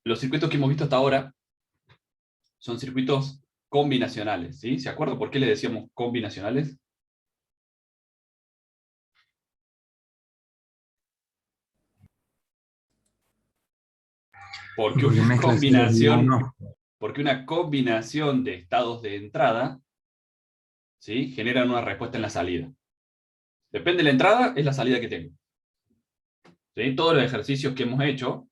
los circuitos que hemos visto hasta ahora son circuitos combinacionales, ¿sí? ¿Se acuerdan por qué le decíamos combinacionales? Porque Porque una mezcla ceros y combinación, uno. porque una combinación de estados de entrada, ¿sí?, generan una respuesta en la salida. Depende de la entrada, es la salida que tengo. ¿Sí? Todos los ejercicios que hemos hecho,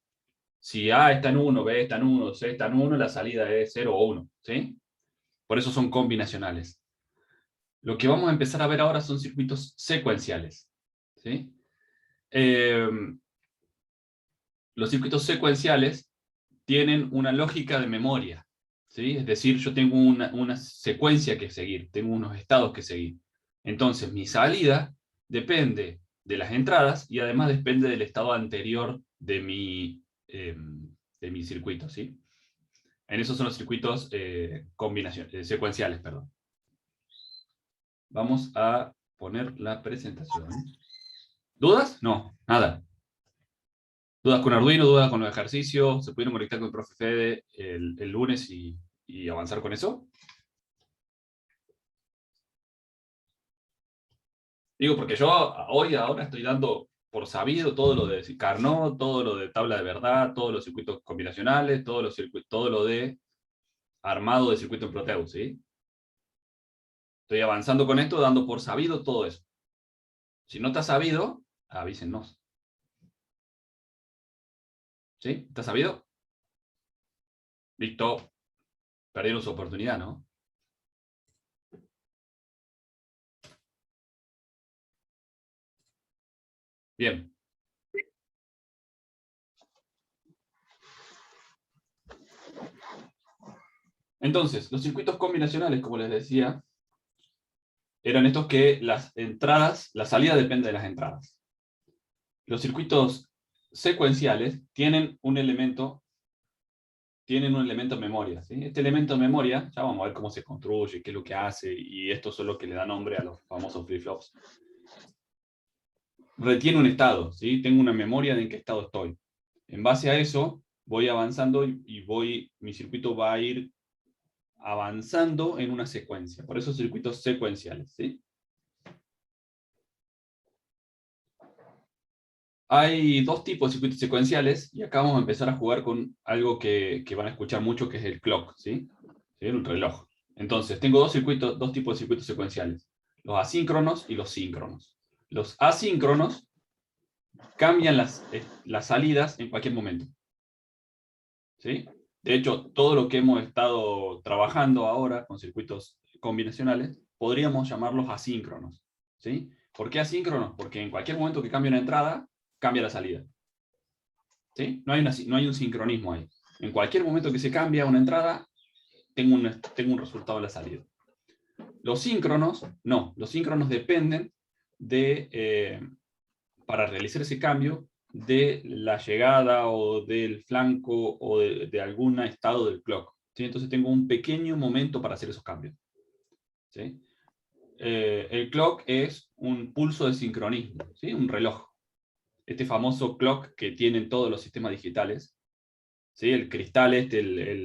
si A está en 1, B está en 1, C está en 1, la salida es 0 o 1. ¿Sí? Por eso son combinacionales. Lo que vamos a empezar a ver ahora son circuitos secuenciales. ¿Sí? Los circuitos secuenciales tienen una lógica de memoria. ¿Sí? Es decir, yo tengo una secuencia que seguir, tengo unos estados que seguir. Entonces, mi salida depende de las entradas y además depende del estado anterior de mi circuito. ¿Sí? En esos son los circuitos secuenciales. Perdón. Vamos a poner la presentación. ¿Dudas? No, nada. ¿Dudas con Arduino? ¿Dudas con los ejercicios? ¿Se pudieron conectar con el profe Fede el lunes y avanzar con eso? Digo, porque yo ahora estoy dando por sabido todo lo de Carnot, todo lo de tabla de verdad, todos los circuitos combinacionales, todo lo de armado de circuito en Proteus, ¿sí? Estoy avanzando con esto, dando por sabido todo eso. Si no está sabido, avísennos. ¿Sí? ¿Está sabido? Listo. Perdieron su oportunidad, ¿no? Bien. Entonces, los circuitos combinacionales, como les decía, eran estos que las entradas, la salida depende de las entradas. Los circuitos secuenciales tienen un elemento memoria. ¿Sí? Este elemento memoria, ya vamos a ver cómo se construye, qué es lo que hace, y esto es lo que le da nombre a los famosos flip-flops. Retiene un estado, ¿sí? Tengo una memoria de en qué estado estoy. En base a eso, voy avanzando y mi circuito va a ir avanzando en una secuencia. Por eso circuitos secuenciales. ¿Sí? Hay dos tipos de circuitos secuenciales y acá vamos a empezar a jugar con algo que van a escuchar mucho, que es el clock, ¿sí? ¿Sí? El reloj. Entonces, tengo dos tipos de circuitos secuenciales, los asíncronos y los síncronos. Los asíncronos cambian las salidas en cualquier momento. ¿Sí? De hecho, todo lo que hemos estado trabajando ahora con circuitos combinacionales, podríamos llamarlos asíncronos. ¿Sí? ¿Por qué asíncronos? Porque en cualquier momento que cambie una entrada, cambia la salida. ¿Sí? No hay un sincronismo ahí. En cualquier momento que se cambia una entrada, tengo un resultado en la salida. Los síncronos, no. Los síncronos dependen para realizar ese cambio, de la llegada o del flanco o de algún estado del clock. ¿Sí? Entonces tengo un pequeño momento para hacer esos cambios. ¿Sí? El clock es un pulso de sincronismo, ¿sí? Un reloj. Este famoso clock que tienen todos los sistemas digitales, ¿sí? El cristal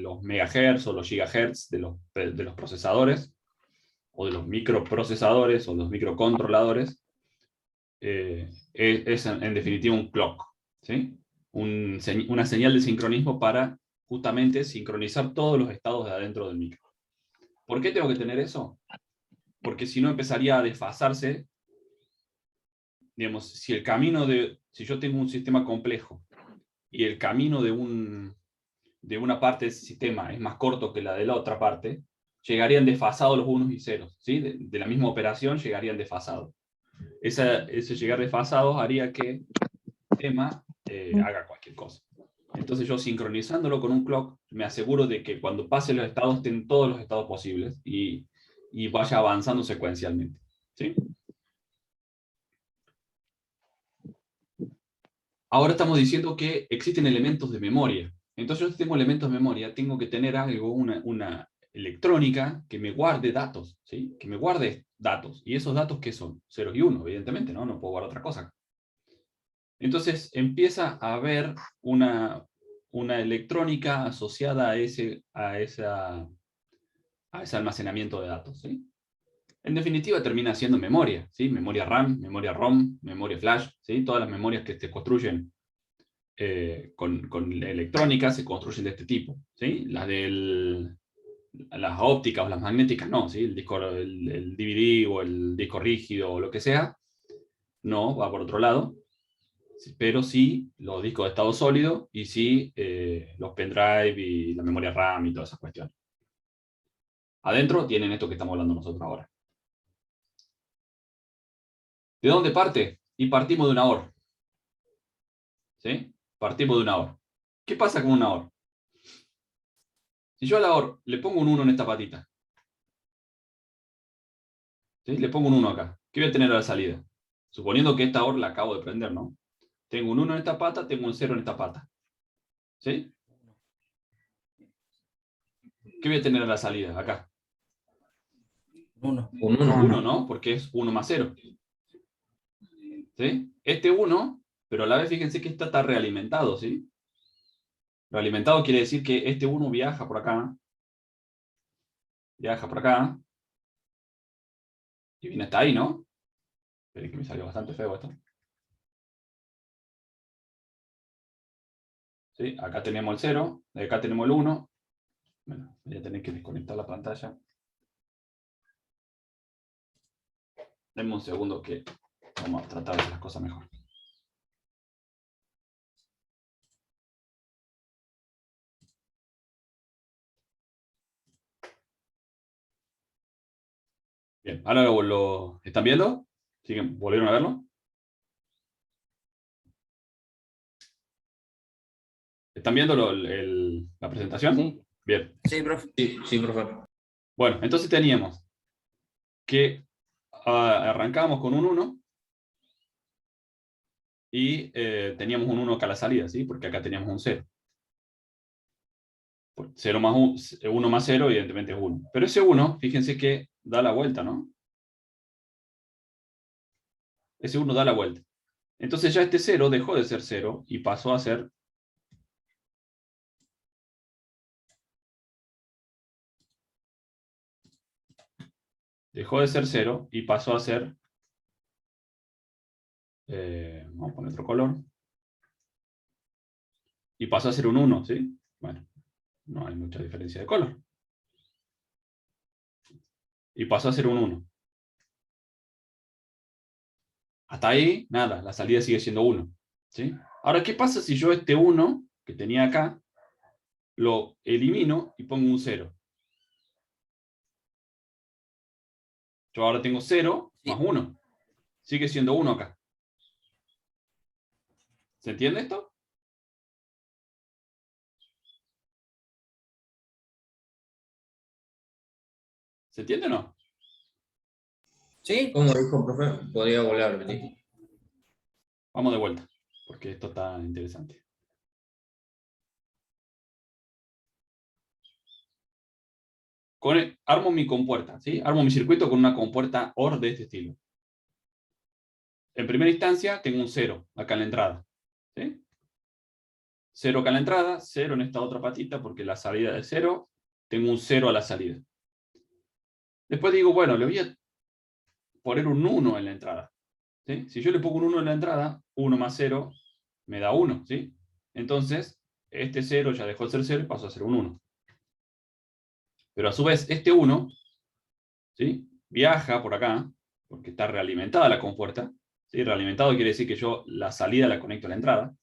los megahertz o los gigahertz de los procesadores, o de los microprocesadores o los microcontroladores, es en definitiva un clock, ¿sí? Una señal de sincronismo para justamente sincronizar todos los estados de adentro del micro. ¿Por qué tengo que tener eso? Porque si no empezaría a desfasarse, digamos, si yo tengo un sistema complejo y el camino de una parte de ese sistema es más corto que la de la otra parte, llegarían desfasados los unos y ceros, ¿sí? De la misma operación llegarían desfasados. Ese llegar desfasados haría que el sistema haga cualquier cosa. Entonces yo, sincronizándolo con un clock, me aseguro de que cuando pase los estados estén todos los estados posibles y vaya avanzando secuencialmente. ¿Sí? Ahora estamos diciendo que existen elementos de memoria. Entonces yo tengo elementos de memoria, tengo que tener algo, una electrónica que me guarde datos, ¿sí? Que me guarde datos. ¿Y esos datos qué son? Ceros y uno, evidentemente, ¿no? No puedo guardar otra cosa. Entonces empieza a haber un una electrónica asociada a ese almacenamiento de datos, ¿sí? En definitiva, termina siendo memoria, ¿sí? Memoria RAM, memoria ROM, memoria flash, ¿sí? Todas las memorias que se construyen con electrónica se construyen de este tipo, ¿sí? Las ópticas o las magnéticas no, ¿sí? El DVD o el disco rígido o lo que sea, no, va por otro lado, pero sí los discos de estado sólido y sí los pendrive y la memoria RAM y todas esas cuestiones. Adentro tienen esto que estamos hablando nosotros ahora. ¿De dónde parte? Y partimos de una OR. ¿Sí? Partimos de una OR. ¿Qué pasa con una OR? Si yo a la OR le pongo un 1 en esta patita, ¿sí? Le pongo un 1 acá, ¿qué voy a tener a la salida? Suponiendo que esta OR la acabo de prender, ¿no? Tengo un 1 en esta pata, tengo un 0 en esta pata. ¿Sí? ¿Qué voy a tener a la salida? Acá. 1. Un 1. 1, ¿no? Porque es 1 más 0. ¿Sí? Este 1, pero a la vez fíjense que está realimentado, ¿sí? Realimentado quiere decir que este 1 viaja por acá, y viene hasta ahí, ¿no? Esperen que me salió bastante feo esto. ¿Sí? Acá tenemos el 0, acá tenemos el 1. Bueno, voy a tener que desconectar la pantalla. Denme un segundo que vamos a tratar de hacer las cosas mejor. Bien, ahora lo ¿están viendo? ¿Siguen? ¿Volvieron a verlo? ¿Están viendo la presentación? Sí. Bien. Sí, profe. Sí, profe. Bueno, entonces teníamos que arrancábamos con un 1 y teníamos un 1 acá a la salida, ¿sí? Porque acá teníamos un 0. 0 más 1 más 0, evidentemente es 1. Pero ese 1, fíjense que da la vuelta, ¿no? Ese 1 da la vuelta. Entonces ya este 0 dejó de ser 0 y pasó a ser dejó de ser 0 y pasó a ser vamos a poner otro color y pasó a ser un 1, ¿sí? Bueno, no hay mucha diferencia de color. Y pasó a ser un 1. Hasta ahí, nada, la salida sigue siendo 1, ¿sí? Ahora, ¿qué pasa si yo este 1 que tenía acá lo elimino y pongo un 0? Yo ahora tengo 0 más 1. Sigue siendo 1 acá. ¿Se entiende esto? ¿Se entiende o no? Sí. ¿Cómo dijo, profe? Podría volver a repetir. Vamos de vuelta, porque esto está interesante. Armo mi compuerta, ¿sí? Armo mi circuito con una compuerta OR de este estilo. En primera instancia, tengo un 0 acá en la entrada, ¿sí? 0 acá en la entrada, 0 en esta otra patita, porque la salida es 0. Tengo un 0 a la salida. Después digo, bueno, le voy a poner un 1 en la entrada, ¿sí? Si yo le pongo un 1 en la entrada, 1 más 0 me da 1, ¿sí? Entonces, este 0 ya dejó de ser 0 y pasó a ser un 1. Pero a su vez, este 1, ¿sí? Viaja por acá, porque está realimentada la compuerta, ¿sí? Realimentado quiere decir que yo la salida la conecto a la entrada.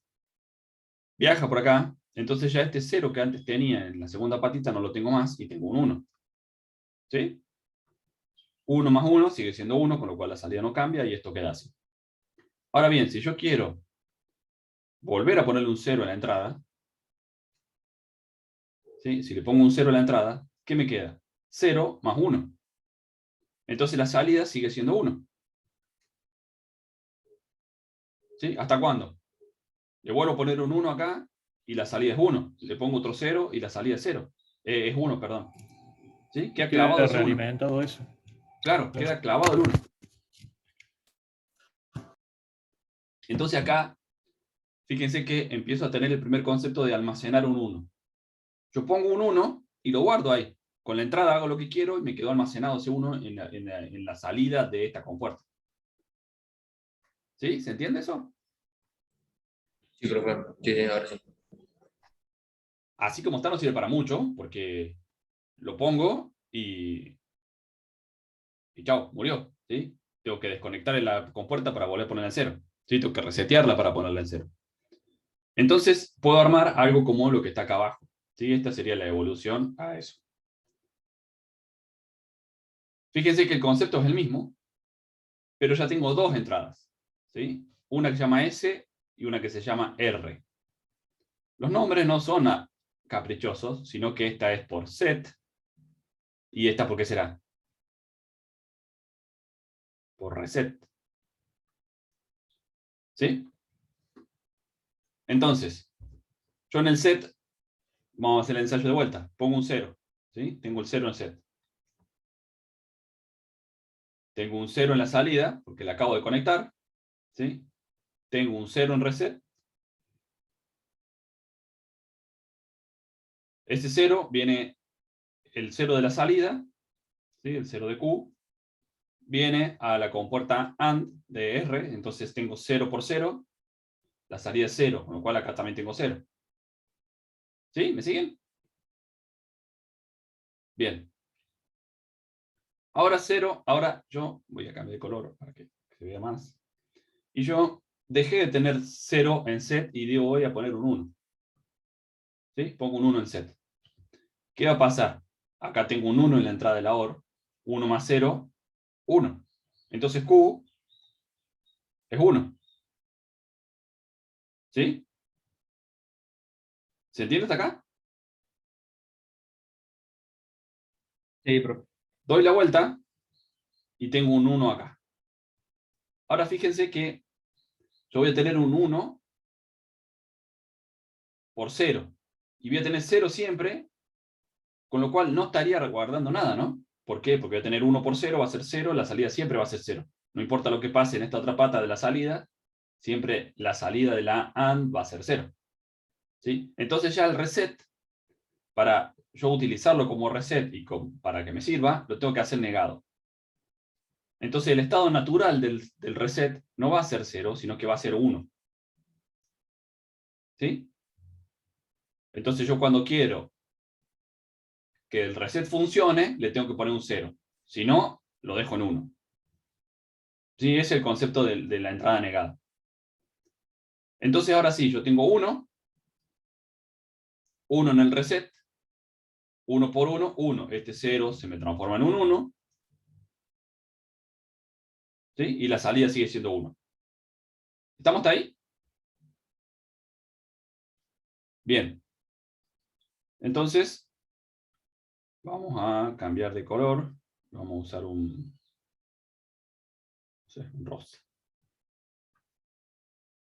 Viaja por acá, entonces ya este 0 que antes tenía en la segunda patita no lo tengo más y tengo un 1. ¿Sí? 1 más 1 sigue siendo 1, con lo cual la salida no cambia y esto queda así. Ahora bien, si yo quiero volver a ponerle un 0 en la entrada, ¿sí? Si le pongo un 0 en la entrada, ¿qué me queda? 0 más 1. Entonces la salida sigue siendo 1. ¿Sí? ¿Hasta cuándo? Le vuelvo a poner un 1 acá y la salida es 1. Le pongo otro 0 y la salida es 0. Es 1, perdón. ¿Sí? Queda clavado Queda ese 1. realimentado eso. Claro, queda clavado el 1. Entonces acá fíjense que empiezo a tener el primer concepto de almacenar un 1. Yo pongo un 1 y lo guardo ahí. Con la entrada hago lo que quiero y me quedó almacenado ese 1 en la salida de esta compuerta. ¿Sí? ¿Se entiende eso? Sí, profe. Sí, sí, ahora sí. Así como está no sirve para mucho, porque lo pongo y chao, murió. ¿Sí? Tengo que desconectar la compuerta para volver a ponerla en cero. ¿Sí? Tengo que resetearla para ponerla en cero. Entonces puedo armar algo como lo que está acá abajo. ¿Sí? Esta sería la evolución a eso. Fíjense que el concepto es el mismo, pero ya tengo dos entradas. ¿Sí? Una que se llama S y una que se llama R. Los nombres no son caprichosos, sino que esta es por set y esta ¿por qué será? Por reset. ¿Sí? Entonces, yo en el set, vamos a hacer el ensayo de vuelta, pongo un 0. ¿Sí? Tengo el 0 en set. Tengo un 0 en la salida, porque la acabo de conectar. ¿Sí? Tengo un 0 en reset. Ese 0 viene el 0 de la salida, ¿sí? El 0 de Q, viene a la compuerta AND de R, entonces tengo 0 por 0, la salida es 0, con lo cual acá también tengo 0. ¿Sí? ¿Me siguen? Bien. Ahora 0, ahora yo voy a cambiar de color para que se vea más. Y yo dejé de tener 0 en set y digo voy a poner un 1. ¿Sí? Pongo un 1 en set. ¿Qué va a pasar? Acá tengo un 1 en la entrada de la OR. 1 más 0, 1. Entonces Q es 1. ¿Sí? ¿Se entiende hasta acá? Sí, profe. Doy la vuelta y tengo un 1 acá. Ahora fíjense que yo voy a tener un 1 por 0. Y voy a tener 0 siempre, con lo cual no estaría guardando nada, ¿no? ¿Por qué? Porque voy a tener 1 por 0, va a ser 0, la salida siempre va a ser 0. No importa lo que pase en esta otra pata de la salida, siempre la salida de la AND va a ser 0. ¿Sí? Entonces ya el reset, para yo utilizarlo como reset y para que me sirva, lo tengo que hacer negado. Entonces el estado natural del reset no va a ser 0, sino que va a ser 1. ¿Sí? Entonces yo cuando quiero que el reset funcione, le tengo que poner un 0. Si no, lo dejo en 1. ¿Sí? Es el concepto de la entrada negada. Entonces ahora sí, yo tengo 1 en el reset, 1 por 1, 1. Este 0 se me transforma en un 1. ¿Sí? Y la salida sigue siendo 1. ¿Estamos hasta ahí? Bien. Entonces, vamos a cambiar de color. Vamos a usar un rosa.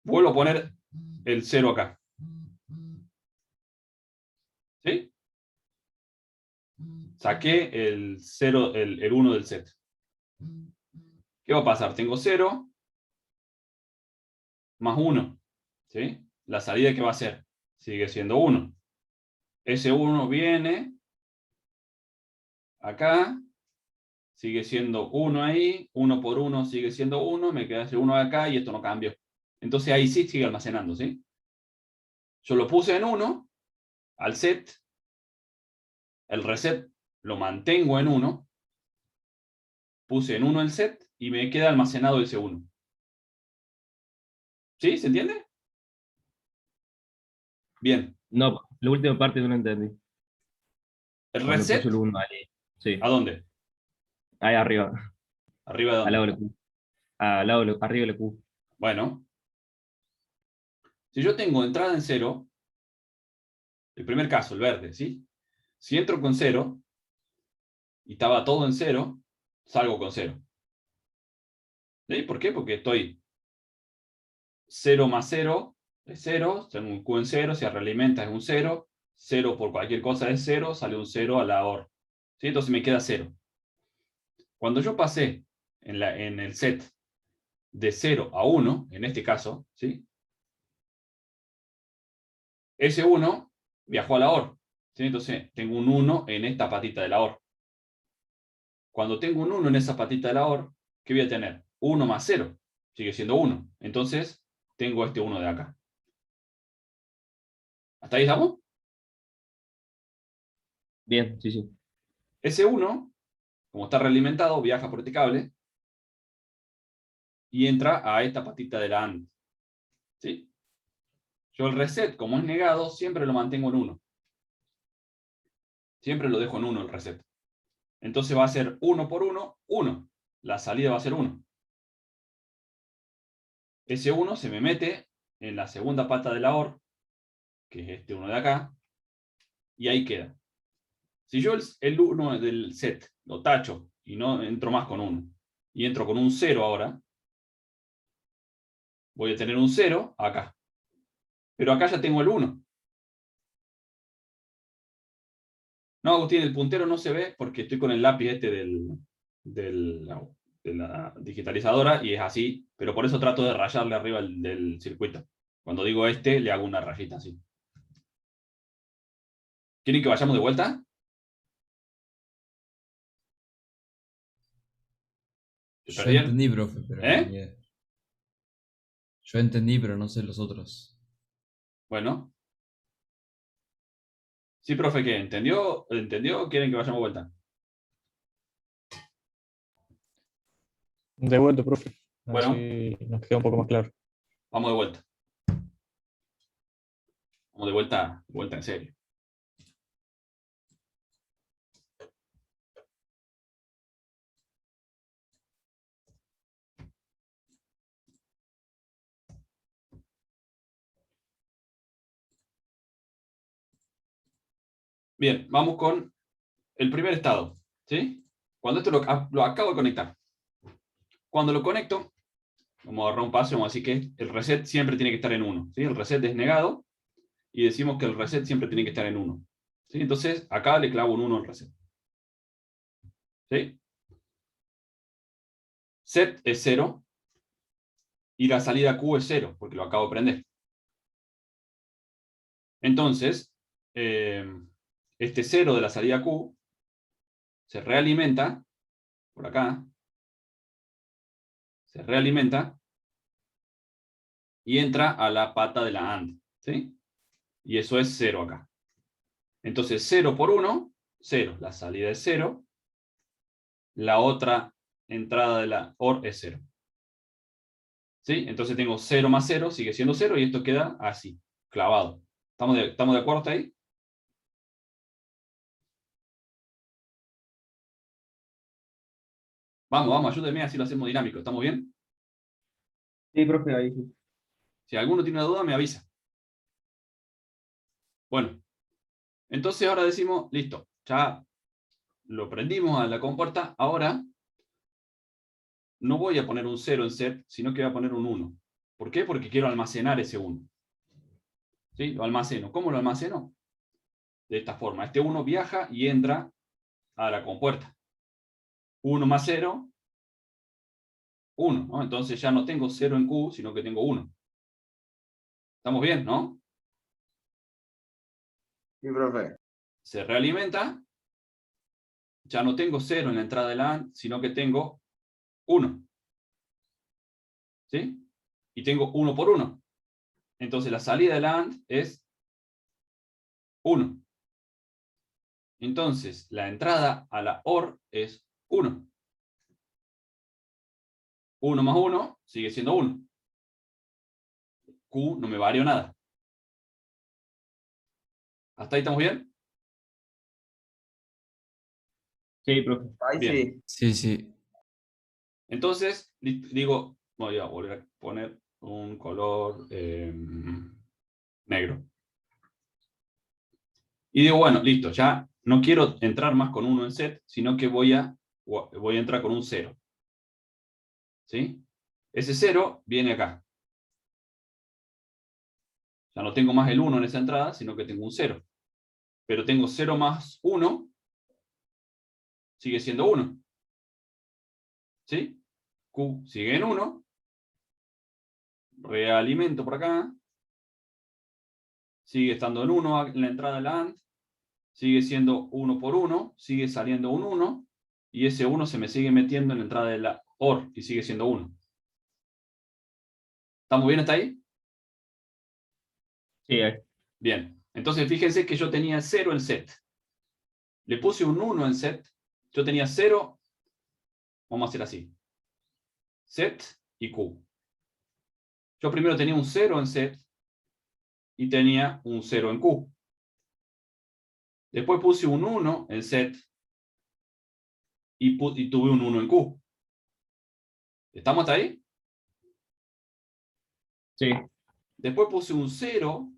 Vuelvo a poner el 0 acá. ¿Sí? Saqué el 0, el 1 del set. ¿Qué va a pasar? Tengo 0 más 1. ¿Sí? La salida, ¿qué va a ser? Sigue siendo 1. Ese 1 viene acá, sigue siendo 1 ahí, 1 por 1 sigue siendo 1, me queda ese 1 acá y esto no cambió. Entonces ahí sí sigue almacenando, ¿sí? Yo lo puse en 1 al set, el reset lo mantengo en 1, puse en 1 el set y me queda almacenado ese 1. ¿Sí? ¿Se entiende? Bien. No, la última parte no la entendí. El Cuando puso reset, el 1 ahí. ¿a Sí, dónde? ahí arriba. ¿Arriba de Al lado dónde? de la Q. Al lado arriba de la Q. Bueno, si yo tengo entrada en 0, el primer caso, el verde, ¿sí? Si entro con 0 y estaba todo en 0, salgo con 0. ¿Sí? ¿Por qué? Porque estoy 0 más 0 es 0, tengo un Q en 0, se realimenta es un 0, 0 por cualquier cosa es 0, sale un 0 a la OR. ¿Sí? Entonces me queda 0. Cuando yo pasé en el set de 0 a 1, en este caso, ¿sí? Ese 1 viajó a la OR. ¿Sí? Entonces tengo un 1 en esta patita de la OR. Cuando tengo un 1 en esa patita de la OR, ¿qué voy a tener? 1 más 0. Sigue siendo 1. Entonces tengo este 1 de acá. ¿Hasta ahí estamos? Bien, sí, sí. Ese 1, como está realimentado, viaja por este cable y entra a esta patita de la AND. ¿Sí? Yo el reset, como es negado, siempre lo mantengo en 1. Siempre lo dejo en 1 el reset. Entonces va a ser 1 por 1, 1. La salida va a ser 1. Ese 1 se me mete en la segunda pata de la OR, que es este 1 de acá, y ahí queda. Si yo el 1 del set lo tacho y no entro más con 1, y entro con un 0 ahora, voy a tener un 0 acá. Pero acá ya tengo el 1. No, Agustín, el puntero no se ve porque estoy con el lápiz este de la digitalizadora y es así, pero por eso trato de rayarle arriba del circuito. Cuando digo este, le hago una rayita así. ¿Quieren que vayamos de vuelta? ¿Se Yo perdieron? entendí, profe, pero ¿Eh? ni idea. Yo entendí, pero no sé los otros. Bueno. Sí, profe, ¿qué? ¿Entendió? ¿Entendió? ¿Quieren que vayamos de vuelta? De vuelta, profe. Bueno, Así nos queda un poco más claro. vamos de vuelta. Vamos de vuelta en serio. Bien, vamos con el primer estado. ¿Sí? Cuando esto lo acabo de conectar. Cuando lo conecto, vamos a agarrar un paso, vamos a decir que el reset siempre tiene que estar en 1. ¿Sí? El reset es negado y decimos que el reset siempre tiene que estar en 1. ¿Sí? Entonces, acá le clavo un 1 al reset. ¿Sí? Set es 0 y la salida Q es 0, porque lo acabo de prender. Entonces, este 0 de la salida Q se realimenta por acá, se realimenta y entra a la pata de la AND. ¿Sí? Y eso es 0 acá. Entonces 0 por 1, 0. La salida es 0. La otra entrada de la OR es 0. ¿Sí? Entonces tengo 0 más 0, sigue siendo 0 y esto queda así, clavado. ¿Estamos de acuerdo hasta ahí? Vamos, ayúdenme, así lo hacemos dinámico. ¿Estamos bien? Sí, profe, ahí sí. Si alguno tiene una duda, me avisa. Bueno, entonces ahora decimos, listo, ya lo prendimos a la compuerta, ahora no voy a poner un 0 en set, sino que voy a poner un 1. ¿Por qué? Porque quiero almacenar ese 1. ¿Sí? Lo almaceno. ¿Cómo lo almaceno? De esta forma. Este 1 viaja y entra a la compuerta. 1 más 0, 1. ¿No? Entonces ya no tengo 0 en Q, sino que tengo 1. ¿Estamos bien, no? Sí, profe. Se realimenta. Ya no tengo 0 en la entrada de la AND, sino que tengo 1. ¿Sí? Y tengo 1 por 1. Entonces la salida de la AND es 1. Entonces la entrada a la OR es 1. 1 más 1 sigue siendo 1. Q no me varió nada. ¿Hasta ahí estamos bien? Sí, profe. Ahí Bien. sí. Sí, sí. Entonces, digo, voy a volver a poner un color negro. Y digo, bueno, listo, ya no quiero entrar más con 1 en set, sino que voy a entrar con un 0. ¿Sí? Ese 0 viene acá. Ya no tengo más el 1 en esa entrada, sino que tengo un 0. Pero tengo 0 más 1, sigue siendo 1. ¿Sí? Q sigue en 1. Realimento por acá. sigue estando en 1 en la entrada de la AND, sigue siendo 1 por 1, sigue saliendo un 1, y ese 1 se me sigue metiendo en la entrada de la OR, y sigue siendo 1. ¿Estamos bien hasta ahí? Sí, ahí. Bien. Entonces fíjense que yo tenía 0 en set. Le puse un 1 en set. Yo tenía 0, vamos a hacer así. Set y Q. Yo primero tenía un 0 en set y tenía un 0 en Q. Después puse un 1 en set y tuve un 1 en Q. ¿Estamos hasta ahí? Sí, Después puse un 0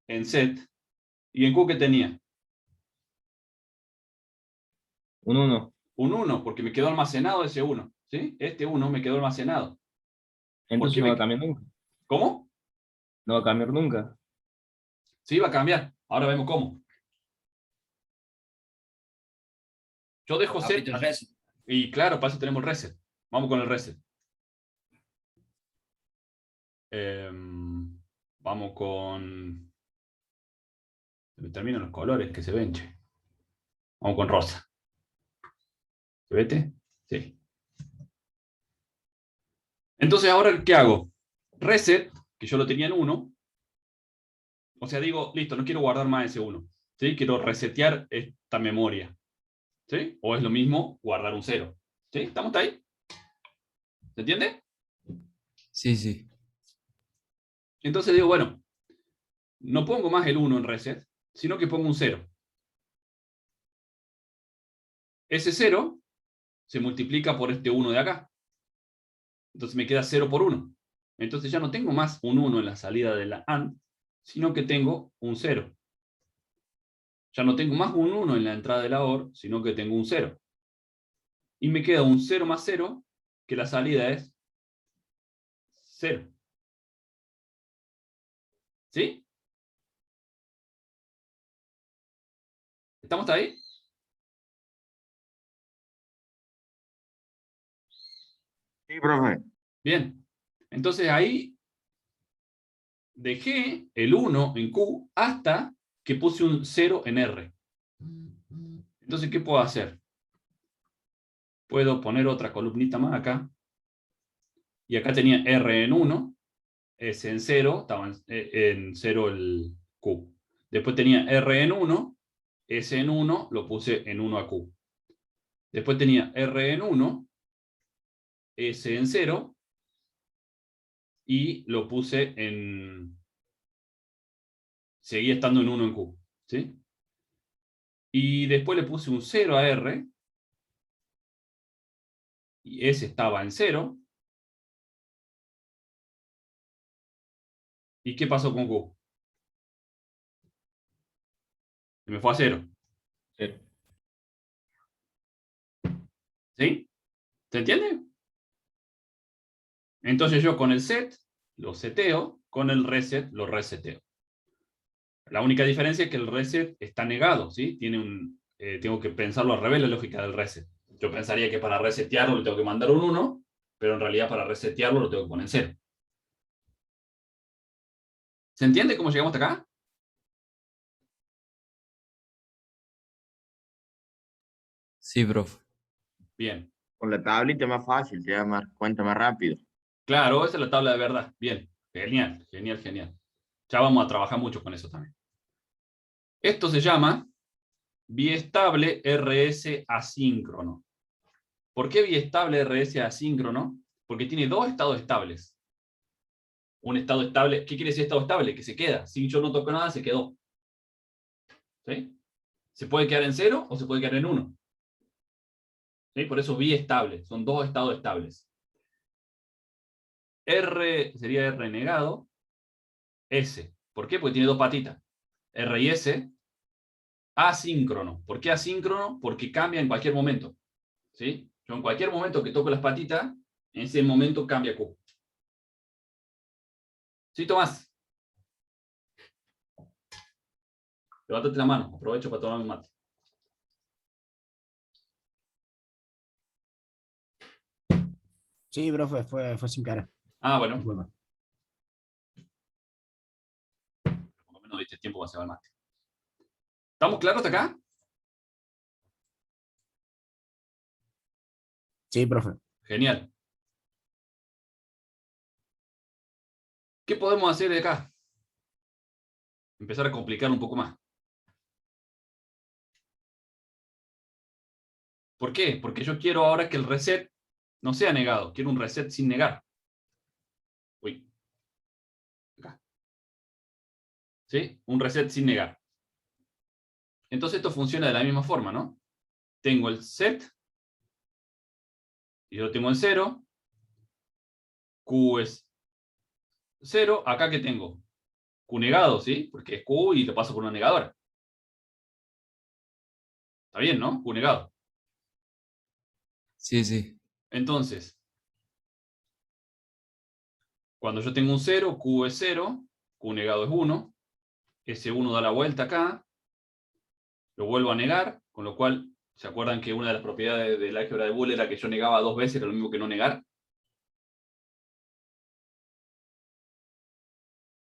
en set y en Q ¿qué tenía? un 1. Un 1, porque me quedó almacenado ese 1. ¿Sí? Este 1 me quedó almacenado. Entonces qué no me- va a cambiar nunca. ¿Cómo? No va a cambiar nunca. Sí, va a cambiar. Ahora vemos cómo. Yo dejo set. Apito el reset. Y claro, para eso tenemos el reset. Vamos con el reset. Vamos con... Se me terminan los colores que se ven, che. Vamos con rosa. ¿Se vete? Sí. Entonces, ahora, ¿qué hago? Reset, que yo lo tenía en 1. O sea, digo, listo, no quiero guardar más ese 1. ¿Sí? Quiero resetear esta memoria. ¿Sí? O es lo mismo guardar un 0. ¿Sí? ¿Estamos ahí? ¿Se entiende? Sí, sí. Entonces digo, bueno, no pongo más el 1 en reset, sino que pongo un 0. Ese 0 se multiplica por este 1 de acá. Entonces me queda 0 por 1. Entonces ya no tengo más un 1 en la salida de la AND, sino que tengo un 0. Ya no tengo más un 1 en la entrada de la OR, sino que tengo un 0. Y me queda un 0 más 0, que la salida es 0. ¿Sí? ¿Estamos ahí? Sí, profe. Bien. Entonces ahí dejé el 1 en Q hasta que puse un 0 en R. Entonces, ¿qué puedo hacer? Puedo poner otra columnita más acá. Y acá tenía R en 1, S en 0, estaba en 0 el Q. Después tenía R en 1, S en 1, lo puse en 1 a Q. Después tenía R en 1, S en 0, y lo puse en... Seguía estando en 1 en Q. ¿Sí? Y después le puse un 0 a R, y S estaba en 0. ¿Y qué pasó con Q? Se me fue a 0. Sí. ¿Sí? ¿Se entiende? Entonces yo con el set lo seteo, con el reset lo reseteo. La única diferencia es que el reset está negado, ¿sí? Tengo que pensarlo al revés la lógica del reset. Yo pensaría que para resetearlo le tengo que mandar un 1, pero en realidad para resetearlo lo tengo que poner en 0. ¿Se entiende cómo llegamos hasta acá? Sí, profe. Bien. Con la tablita es más fácil, te da más cuenta más rápido. Claro, esa es la tabla de verdad. Bien. Genial, genial, genial. Ya vamos a trabajar mucho con eso también. Esto se llama biestable RS asíncrono. ¿Por qué biestable RS asíncrono? Porque tiene dos estados estables. Un estado estable, ¿qué quiere decir estado estable? Que se queda. Si yo no toco nada, se quedó. ¿Sí? Se puede quedar en 0 o se puede quedar en 1. ¿Sí? Por eso biestable. Son dos estados estables. R sería R negado. S. ¿Por qué? Porque tiene dos patitas. R y S. Asíncrono. ¿Por qué asíncrono? Porque cambia en cualquier momento. ¿Sí? Yo en cualquier momento que toco las patitas, en ese momento cambia Q. ¿Sí, Tomás? Levántate la mano. Aprovecho para tomar un mate. Sí, profe, fue sin cara. Ah, bueno. Disculpa. Por lo menos este tiempo se va al mate. ¿Estamos claros hasta acá? Sí, profe. Genial. ¿Qué podemos hacer de acá? Empezar a complicar un poco más. ¿Por qué? Porque yo quiero ahora que el reset no sea negado. Quiero un reset sin negar. Uy. Acá. ¿Sí? Un reset sin negar. Entonces esto funciona de la misma forma, ¿no? Tengo el set. Y yo tengo el 0. Q es 0. Acá ¿qué tengo? Q negado, ¿sí? Porque es Q y lo paso por una negadora. Está bien, ¿no? Q negado. Sí, sí. Entonces, cuando yo tengo un 0, Q es 0, Q negado es 1, ese 1 da la vuelta acá, lo vuelvo a negar, con lo cual, ¿se acuerdan que una de las propiedades del álgebra de Boole era que yo negaba 2 veces, era lo mismo que no negar?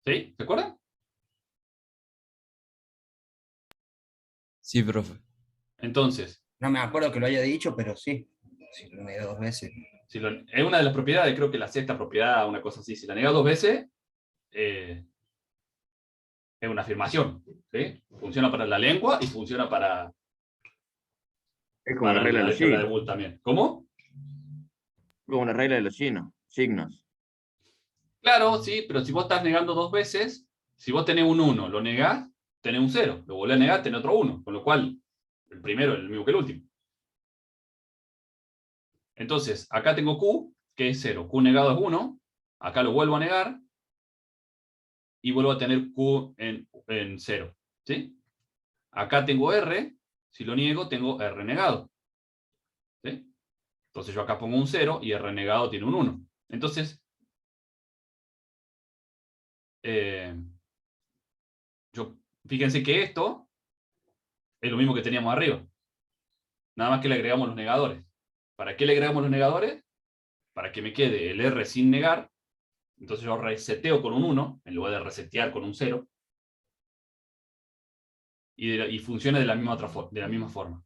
¿Sí? ¿Se acuerdan? Sí, profe. Entonces, No me acuerdo que lo haya dicho, pero sí. Sí, lo negué 2 veces. es una de las propiedades, creo que la sexta propiedad, una cosa así, si la nega 2 veces, es una afirmación, ¿sí? Funciona para la lengua y funciona para Es como la regla el de los álgebra de signos. Boole también. ¿Cómo? Como la regla de los signos. Claro, sí, pero si vos estás negando 2 veces, si vos tenés un 1, lo negás, tenés un 0. Lo volvés a negar, tenés otro 1. Con lo cual, el primero es el mismo que el último. Entonces, acá tengo Q, que es 0. Q negado es 1. Acá lo vuelvo a negar. Y vuelvo a tener Q en 0. ¿Sí? Acá tengo R. Si lo niego, tengo R negado. ¿Sí? Entonces yo acá pongo un 0 y R negado tiene un 1. Entonces, fíjense que esto es lo mismo que teníamos arriba. Nada más que le agregamos los negadores. ¿Para qué le agregamos los negadores? Para que me quede el R sin negar. Entonces yo reseteo con un 1, en lugar de resetear con un 0. Y funciona de la misma forma.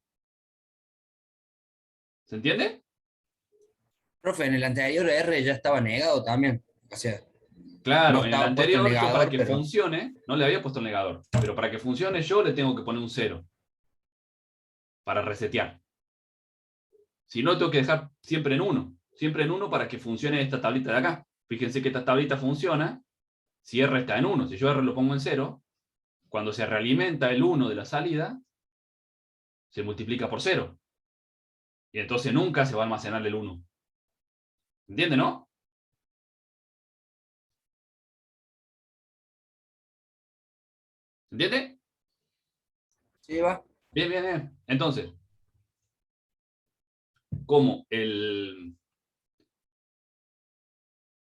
¿Se entiende? Profe, en el anterior R ya estaba negado también. O sea, no Claro, en el estaba puesto el anterior yo para negador, que pero funcione, no le había puesto el negador. Pero para que funcione yo le tengo que poner un 0. Para resetear. Si no, tengo que dejar siempre en 1. Siempre en 1 para que funcione esta tablita de acá. Fíjense que esta tablita funciona si R está en 1. Si yo R lo pongo en 0, cuando se realimenta el 1 de la salida, se multiplica por 0. Y entonces nunca se va a almacenar el 1. ¿Entiende, no? ¿Entiende? sí va. Bien, bien, bien. Entonces, como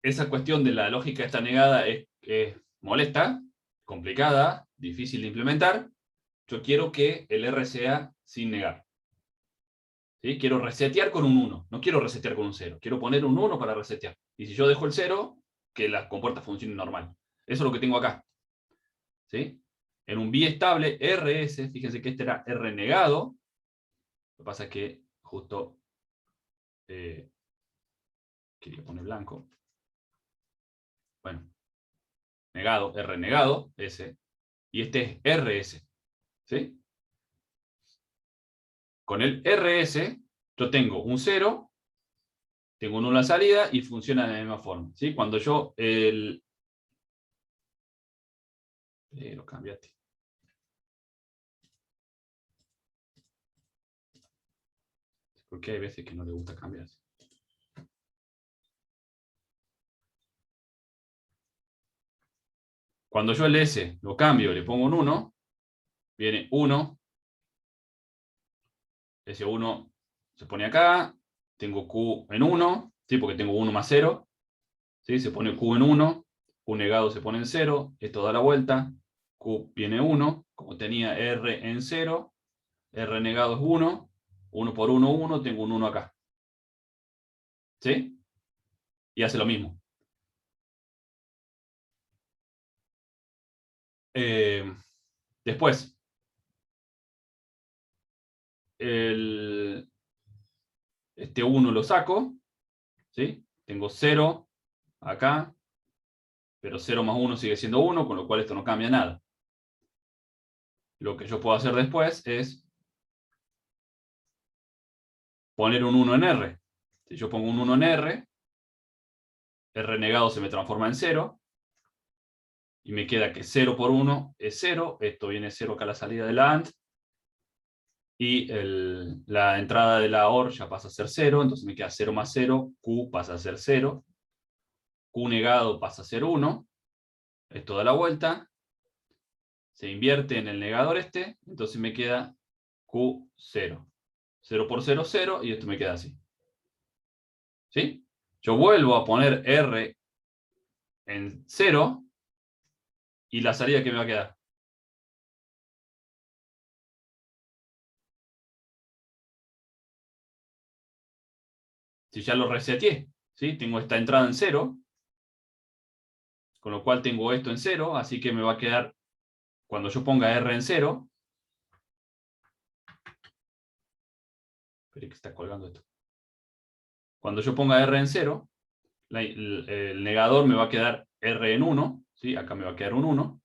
esa cuestión de la lógica esta negada es molesta, complicada, difícil de implementar, yo quiero que el R sea sin negar. ¿Sí? Quiero resetear con un 1, no quiero resetear con un 0. Quiero poner un 1 para resetear. Y si yo dejo el 0, que las compuertas funcionen normal. Eso es lo que tengo acá. ¿Sí? En un biestable RS, fíjense que este era R negado. Lo que pasa es que justo quería poner blanco. Bueno, negado, R negado, S. Y este es RS. ¿Sí? Con el RS yo tengo un 0, tengo un 1 en la salida y funciona de la misma forma. ¿Sí? Cuando yo lo cambiaste. Porque hay veces que no le gusta cambiarse. Cuando yo el S lo cambio y le pongo un 1, viene 1. Ese 1 se pone acá. Tengo Q en 1, ¿sí? Porque tengo 1 más 0. ¿Sí? Se pone Q en 1. Q negado se pone en 0. Esto da la vuelta. Q viene 1. Como tenía R en 0, R negado es 1. 1 por 1, 1. Tengo un 1 acá. ¿Sí? Y hace lo mismo. Después, este 1 lo saco, ¿sí? Tengo 0 acá, pero 0 más 1 sigue siendo 1, con lo cual esto no cambia nada. Lo que yo puedo hacer después es poner un 1 en R. Si yo pongo un 1 en R, R negado se me transforma en 0, y me queda que 0 por 1 es 0, esto viene 0 acá a la salida de la AND, y la entrada de la OR ya pasa a ser 0, entonces me queda 0 más 0, Q pasa a ser 0, Q negado pasa a ser 1, esto da la vuelta, se invierte en el negador este, entonces me queda Q0. 0 por 0, 0, y esto me queda así. ¿Sí? Yo vuelvo a poner R en 0, y la salida que me va a quedar. Si ya lo reseteé, ¿sí? Tengo esta entrada en 0, con lo cual tengo esto en 0, así que me va a quedar, cuando yo ponga R en 0, espere que está colgando esto. Cuando yo ponga R en 0, el negador me va a quedar R en 1, ¿sí? Acá me va a quedar un 1,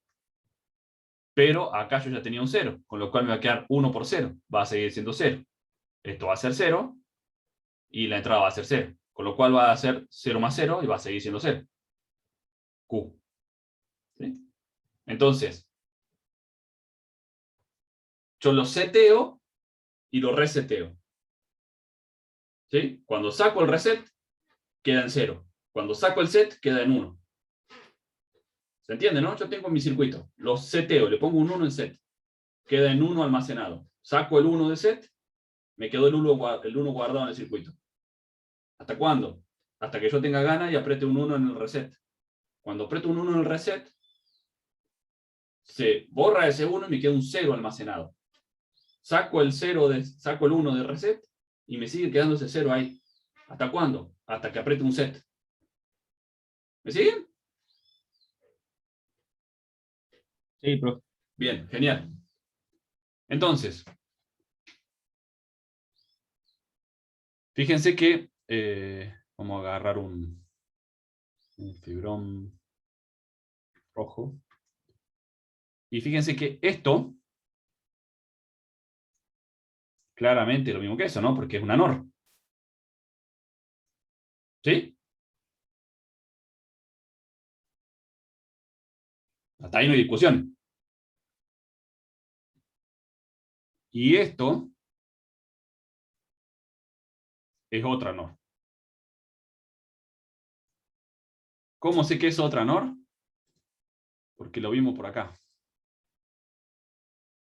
pero acá yo ya tenía un 0, con lo cual me va a quedar 1 por 0, va a seguir siendo 0. Esto va a ser 0, y la entrada va a ser 0, con lo cual va a ser 0 más 0, y va a seguir siendo 0. Q. ¿Sí? Entonces, yo lo seteo y lo reseteo. ¿Sí? Cuando saco el reset, queda en 0. Cuando saco el set, queda en 1. ¿Se entiende, no? Yo tengo mi circuito. Lo seteo, le pongo un 1 en set. Queda en 1 almacenado. Saco el 1 de set, me quedó el 1 guardado en el circuito. ¿Hasta cuándo? Hasta que yo tenga ganas y apriete un 1 en el reset. Cuando aprieto un 1 en el reset, se borra ese 1 y me queda un 0 almacenado. Saco el 1 de reset y me sigue quedando ese 0 ahí. ¿Hasta cuándo? Hasta que apriete un set. ¿Me siguen? Sí, profe. Bien, genial. Entonces, fíjense que vamos a agarrar un fibrón rojo. Y fíjense que esto, claramente lo mismo que eso, ¿no? Porque es una NOR. ¿Sí? Hasta ahí no hay discusión. Y esto es otra NOR. ¿Cómo sé que es otra NOR? Porque lo vimos por acá.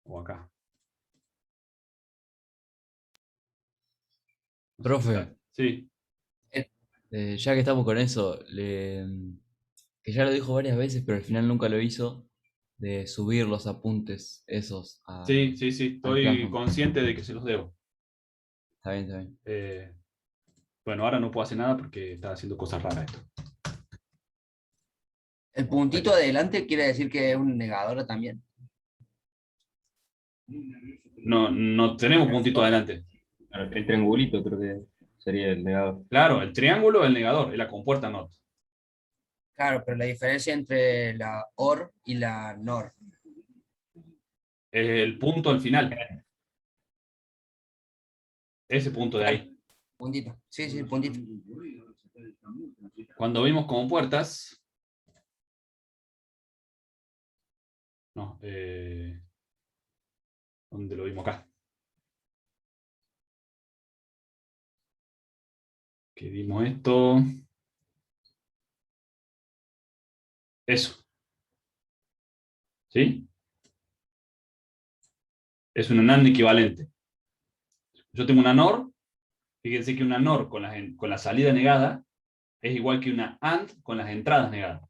O acá. No sé Profe. si está. Sí. Ya que estamos con eso, que ya lo dijo varias veces, pero al final nunca lo hizo, de subir los apuntes esos a... Sí, sí, sí. al Estoy Classroom. consciente de que se los debo. Está bien, está bien. Bueno, ahora no puedo hacer nada porque está haciendo cosas raras esto. El puntito adelante quiere decir que es un negador también. No, no tenemos puntito adelante. El triangulito creo que sería el negado. Claro, el triángulo es el negador, es la compuerta NOT. Claro, pero la diferencia entre la OR y la NOR. Es el punto al final. Ese punto de ahí. Puntito. Sí, sí, puntito. Cuando vimos compuertas... No, ¿dónde lo vimos acá? Que vimos esto. Eso. ¿Sí? Es una NAND equivalente. Yo tengo una NOR. Fíjense que una NOR con la salida negada es igual que una AND con las entradas negadas.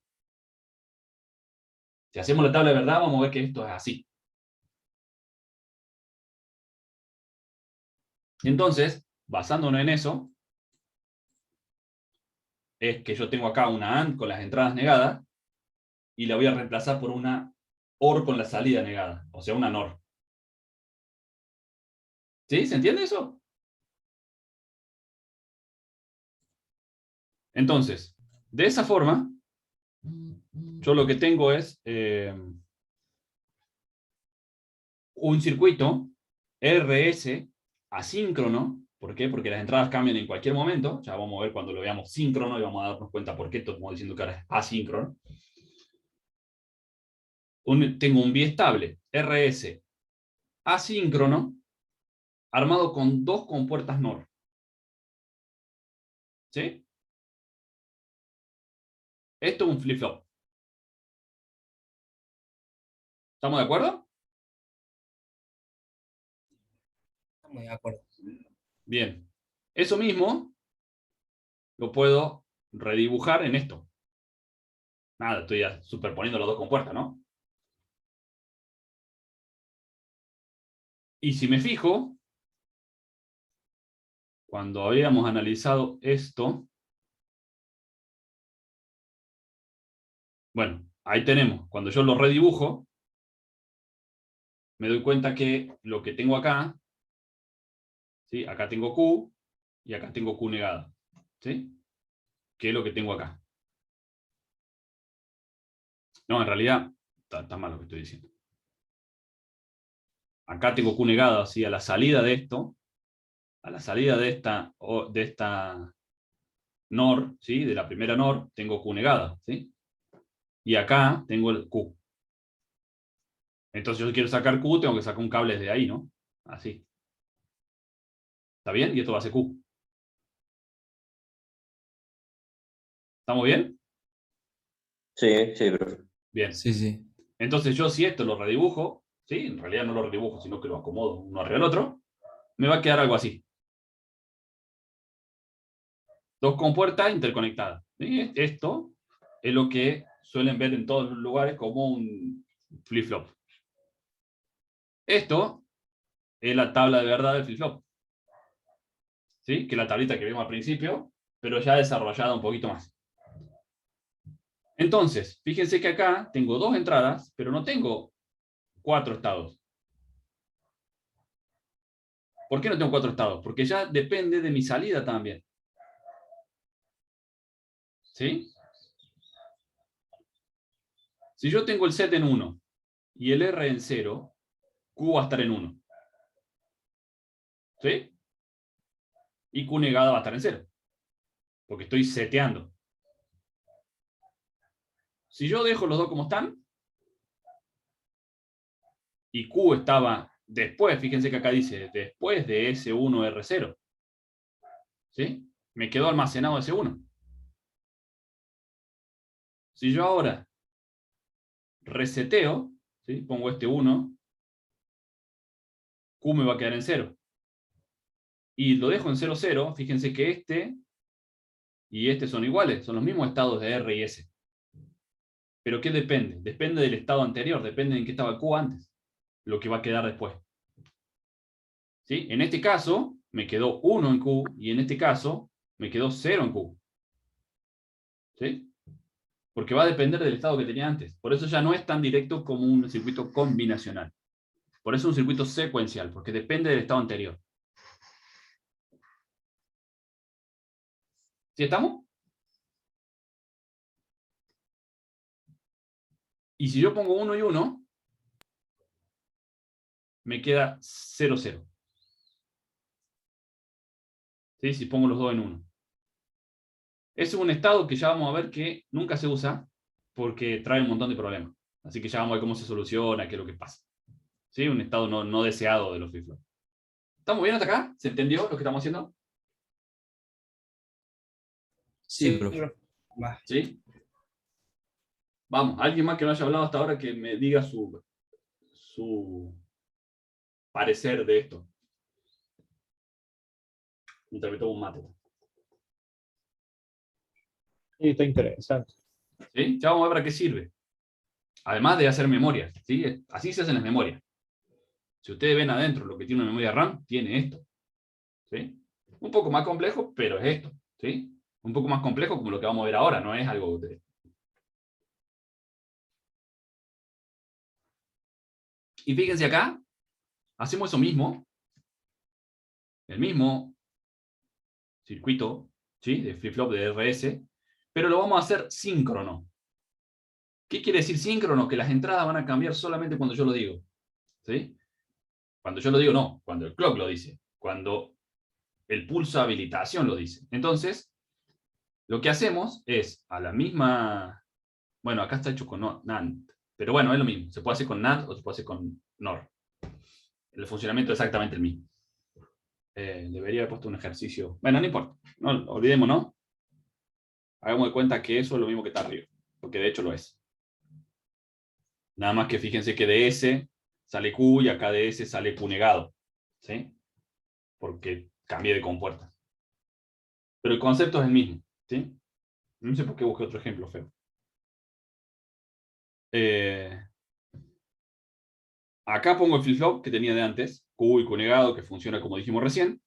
Si hacemos la tabla de verdad, vamos a ver que esto es así. Entonces, basándonos en eso, es que yo tengo acá una AND con las entradas negadas y la voy a reemplazar por una OR con la salida negada, o sea, una NOR. ¿Sí? ¿Se entiende eso? Entonces, de esa forma, yo lo que tengo es un circuito RS asíncrono. ¿Por qué? Porque las entradas cambian en cualquier momento. Ya vamos a ver cuando lo veamos síncrono y vamos a darnos cuenta por qué estamos diciendo que ahora es asíncrono. Tengo un biestable RS asíncrono armado con dos compuertas NOR. ¿Sí? Esto es un flip-flop. ¿Estamos de acuerdo? Estamos de acuerdo. Bien. Eso mismo lo puedo redibujar en esto. Nada, estoy ya superponiendo las dos compuertas, ¿no? Y si me fijo, cuando habíamos analizado esto, bueno, ahí tenemos, cuando yo lo redibujo, me doy cuenta que lo que tengo acá, ¿sí? Acá tengo Q y acá tengo Q negada, ¿sí? ¿Qué es lo que tengo acá? No, en realidad, está mal lo que estoy diciendo. Acá tengo Q negada, ¿sí? A la salida de esto, a la salida de esta NOR, ¿sí? De la primera NOR, tengo Q negada, ¿sí? Y acá tengo el Q. Entonces yo quiero sacar Q, tengo que sacar un cable desde ahí, ¿no? Así. ¿Está bien? Y esto va a ser Q. ¿Estamos bien? Sí, sí, profe. Bien. Sí, sí. Entonces yo si esto lo redibujo, ¿sí? En realidad no lo redibujo, sino que lo acomodo uno arriba del otro, me va a quedar algo así. Dos compuertas interconectadas. ¿Sí? Esto es lo que suelen ver en todos los lugares como un flip-flop. Esto es la tabla de verdad del flip-flop. ¿Sí? Que es la tablita que vimos al principio, pero ya desarrollada un poquito más. Entonces, fíjense que acá tengo dos entradas, pero no tengo 4 estados. ¿Por qué no tengo 4 estados? Porque ya depende de mi salida también. ¿Sí? Si yo tengo el set en 1 y el R en 0, Q va a estar en 1. ¿Sí? Y Q negada va a estar en 0. Porque estoy seteando. Si yo dejo los dos como están, y Q estaba después, fíjense que acá dice, después de S1R0. ¿Sí? Me quedó almacenado S1. Si yo ahora reseteo, ¿sí? Pongo este 1, Q me va a quedar en 0. Y lo dejo en 0, 0, fíjense que este y este son iguales, son los mismos estados de R y S. ¿Pero qué depende? Depende del estado anterior, depende de en qué estaba Q antes, lo que va a quedar después. ¿Sí? En este caso, me quedó 1 en Q, y en este caso, me quedó 0 en Q. ¿Sí? Porque va a depender del estado que tenía antes. Por eso ya no es tan directo como un circuito combinacional. Por eso es un circuito secuencial, porque depende del estado anterior. ¿Sí estamos? Y si yo pongo 1 y 1, me queda 0, 0. ¿Sí? Si pongo los dos en 1. Ese es un estado que ya vamos a ver que nunca se usa porque trae un montón de problemas. Así que ya vamos a ver cómo se soluciona, qué es lo que pasa. ¿Sí? Un estado no deseado de los flip-flop. ¿Estamos bien hasta acá? ¿Se entendió lo que estamos haciendo? Sí, profe. Va. ¿Sí? Vamos, alguien más que no haya hablado hasta ahora que me diga su parecer de esto. Mientras me tomo un mate. Sí, está interesante. ¿Sí? Ya vamos a ver para qué sirve. Además de hacer memorias. ¿Sí? Así se hacen las memorias. Si ustedes ven adentro lo que tiene una memoria RAM, tiene esto. ¿Sí? Un poco más complejo, pero es esto. ¿Sí? Un poco más complejo como lo que vamos a ver ahora, no es algo de... Y fíjense acá, hacemos eso mismo, el mismo circuito, ¿sí? De flip-flop de RS, pero lo vamos a hacer síncrono. ¿Qué quiere decir síncrono? Que las entradas van a cambiar solamente cuando yo lo digo, ¿sí? Cuando yo lo digo, no, cuando el clock lo dice, cuando el pulso de habilitación lo dice. Entonces, lo que hacemos es a la misma... Bueno, acá está hecho con NAND, pero bueno, es lo mismo. Se puede hacer con NAND o se puede hacer con NOR. El funcionamiento es exactamente el mismo. Debería haber puesto un ejercicio. Bueno, no importa. No, olvidemos, ¿no? Hagamos de cuenta que eso es lo mismo que está arriba, porque de hecho lo es. Nada más que fíjense que de S sale Q y acá de S sale Q negado, ¿sí? Porque cambié de compuerta. Pero el concepto es el mismo, ¿sí? No sé por qué busqué otro ejemplo feo. Acá pongo el flip-flop que tenía de antes, Q y Q negado, que funciona como dijimos recién.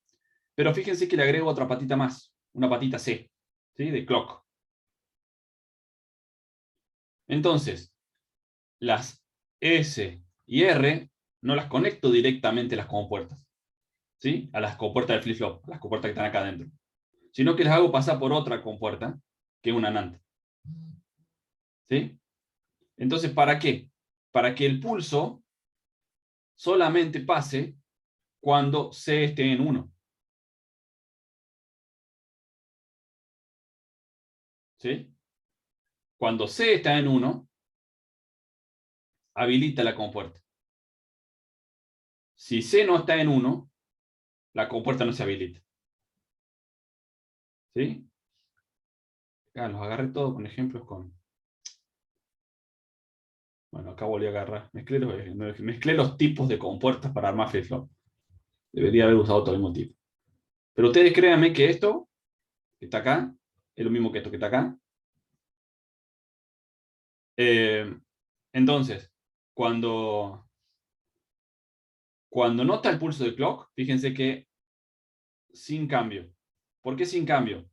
Pero fíjense que le agrego otra patita más, una patita C, ¿sí? De clock. Entonces, las S y R no las conecto directamente a las compuertas, ¿sí? A las compuertas del flip-flop, a las compuertas que están acá adentro. Sino que las hago pasar por otra compuerta, que es una NAND. ¿Sí? Entonces, ¿para qué? Para que el pulso solamente pase cuando C esté en 1. ¿Sí? Cuando C está en 1, habilita la compuerta. Si C no está en 1, la compuerta no se habilita. ¿Sí? Los agarré todos con ejemplos con... Bueno, acá volví a agarrar. Mezclé los tipos de compuertas para armar flip-flop. Debería haber usado todo el mismo tipo. Pero ustedes créanme que esto, que está acá, es lo mismo que esto que está acá. Entonces, cuando no está el pulso de clock, fíjense que sin cambio. ¿Por qué sin cambio?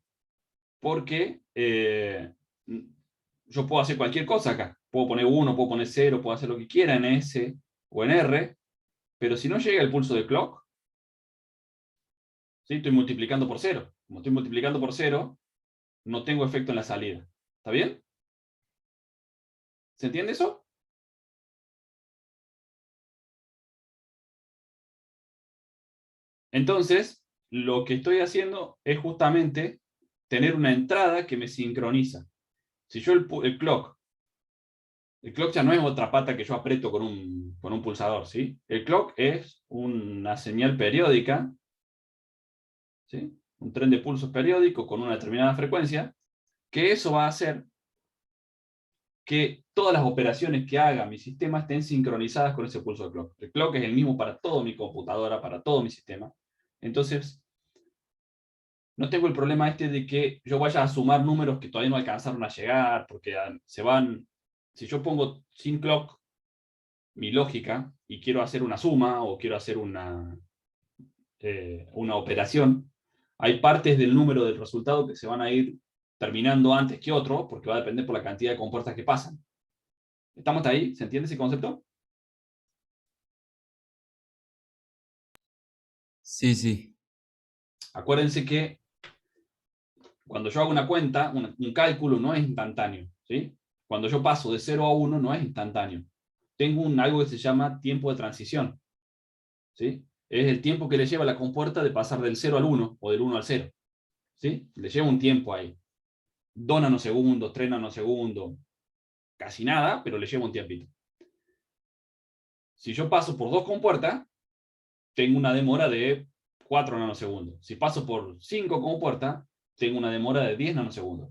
Porque yo puedo hacer cualquier cosa acá. Puedo poner 1, puedo poner 0, puedo hacer lo que quiera en S o en R, pero si no llega el pulso de clock, ¿sí? Estoy multiplicando por 0. Como estoy multiplicando por 0, no tengo efecto en la salida. ¿Está bien? ¿Se entiende eso? Entonces, lo que estoy haciendo es justamente tener una entrada que me sincroniza. Si yo el clock ya no es otra pata que yo aprieto con un pulsador, ¿sí? El clock es una señal periódica, ¿sí? Un tren de pulsos periódico con una determinada frecuencia, que eso va a hacer que todas las operaciones que haga mi sistema estén sincronizadas con ese pulso de clock. El clock es el mismo para toda mi computadora, para todo mi sistema. Entonces, no tengo el problema este de que yo vaya a sumar números que todavía no alcanzaron a llegar, porque se van... Si yo pongo sin clock mi lógica y quiero hacer una suma o quiero hacer una operación, hay partes del número del resultado que se van a ir terminando antes que otro, porque va a depender por la cantidad de compuertas que pasan. ¿Estamos hasta ahí? ¿Se entiende ese concepto? Sí, sí. Acuérdense que cuando yo hago una cuenta, un cálculo no es instantáneo, ¿sí? Cuando yo paso de 0 a 1 no es instantáneo. Tengo algo que se llama tiempo de transición, ¿sí? Es el tiempo que le lleva a la compuerta de pasar del 0 al 1 o del 1 al 0, ¿sí? Le lleva un tiempo ahí. 2 nanosegundos, 3 nanosegundos, casi nada, pero le lleva un tiempito. Si yo paso por 2 compuertas, tengo una demora de 4 nanosegundos. Si paso por 5 compuertas, tengo una demora de 10 nanosegundos.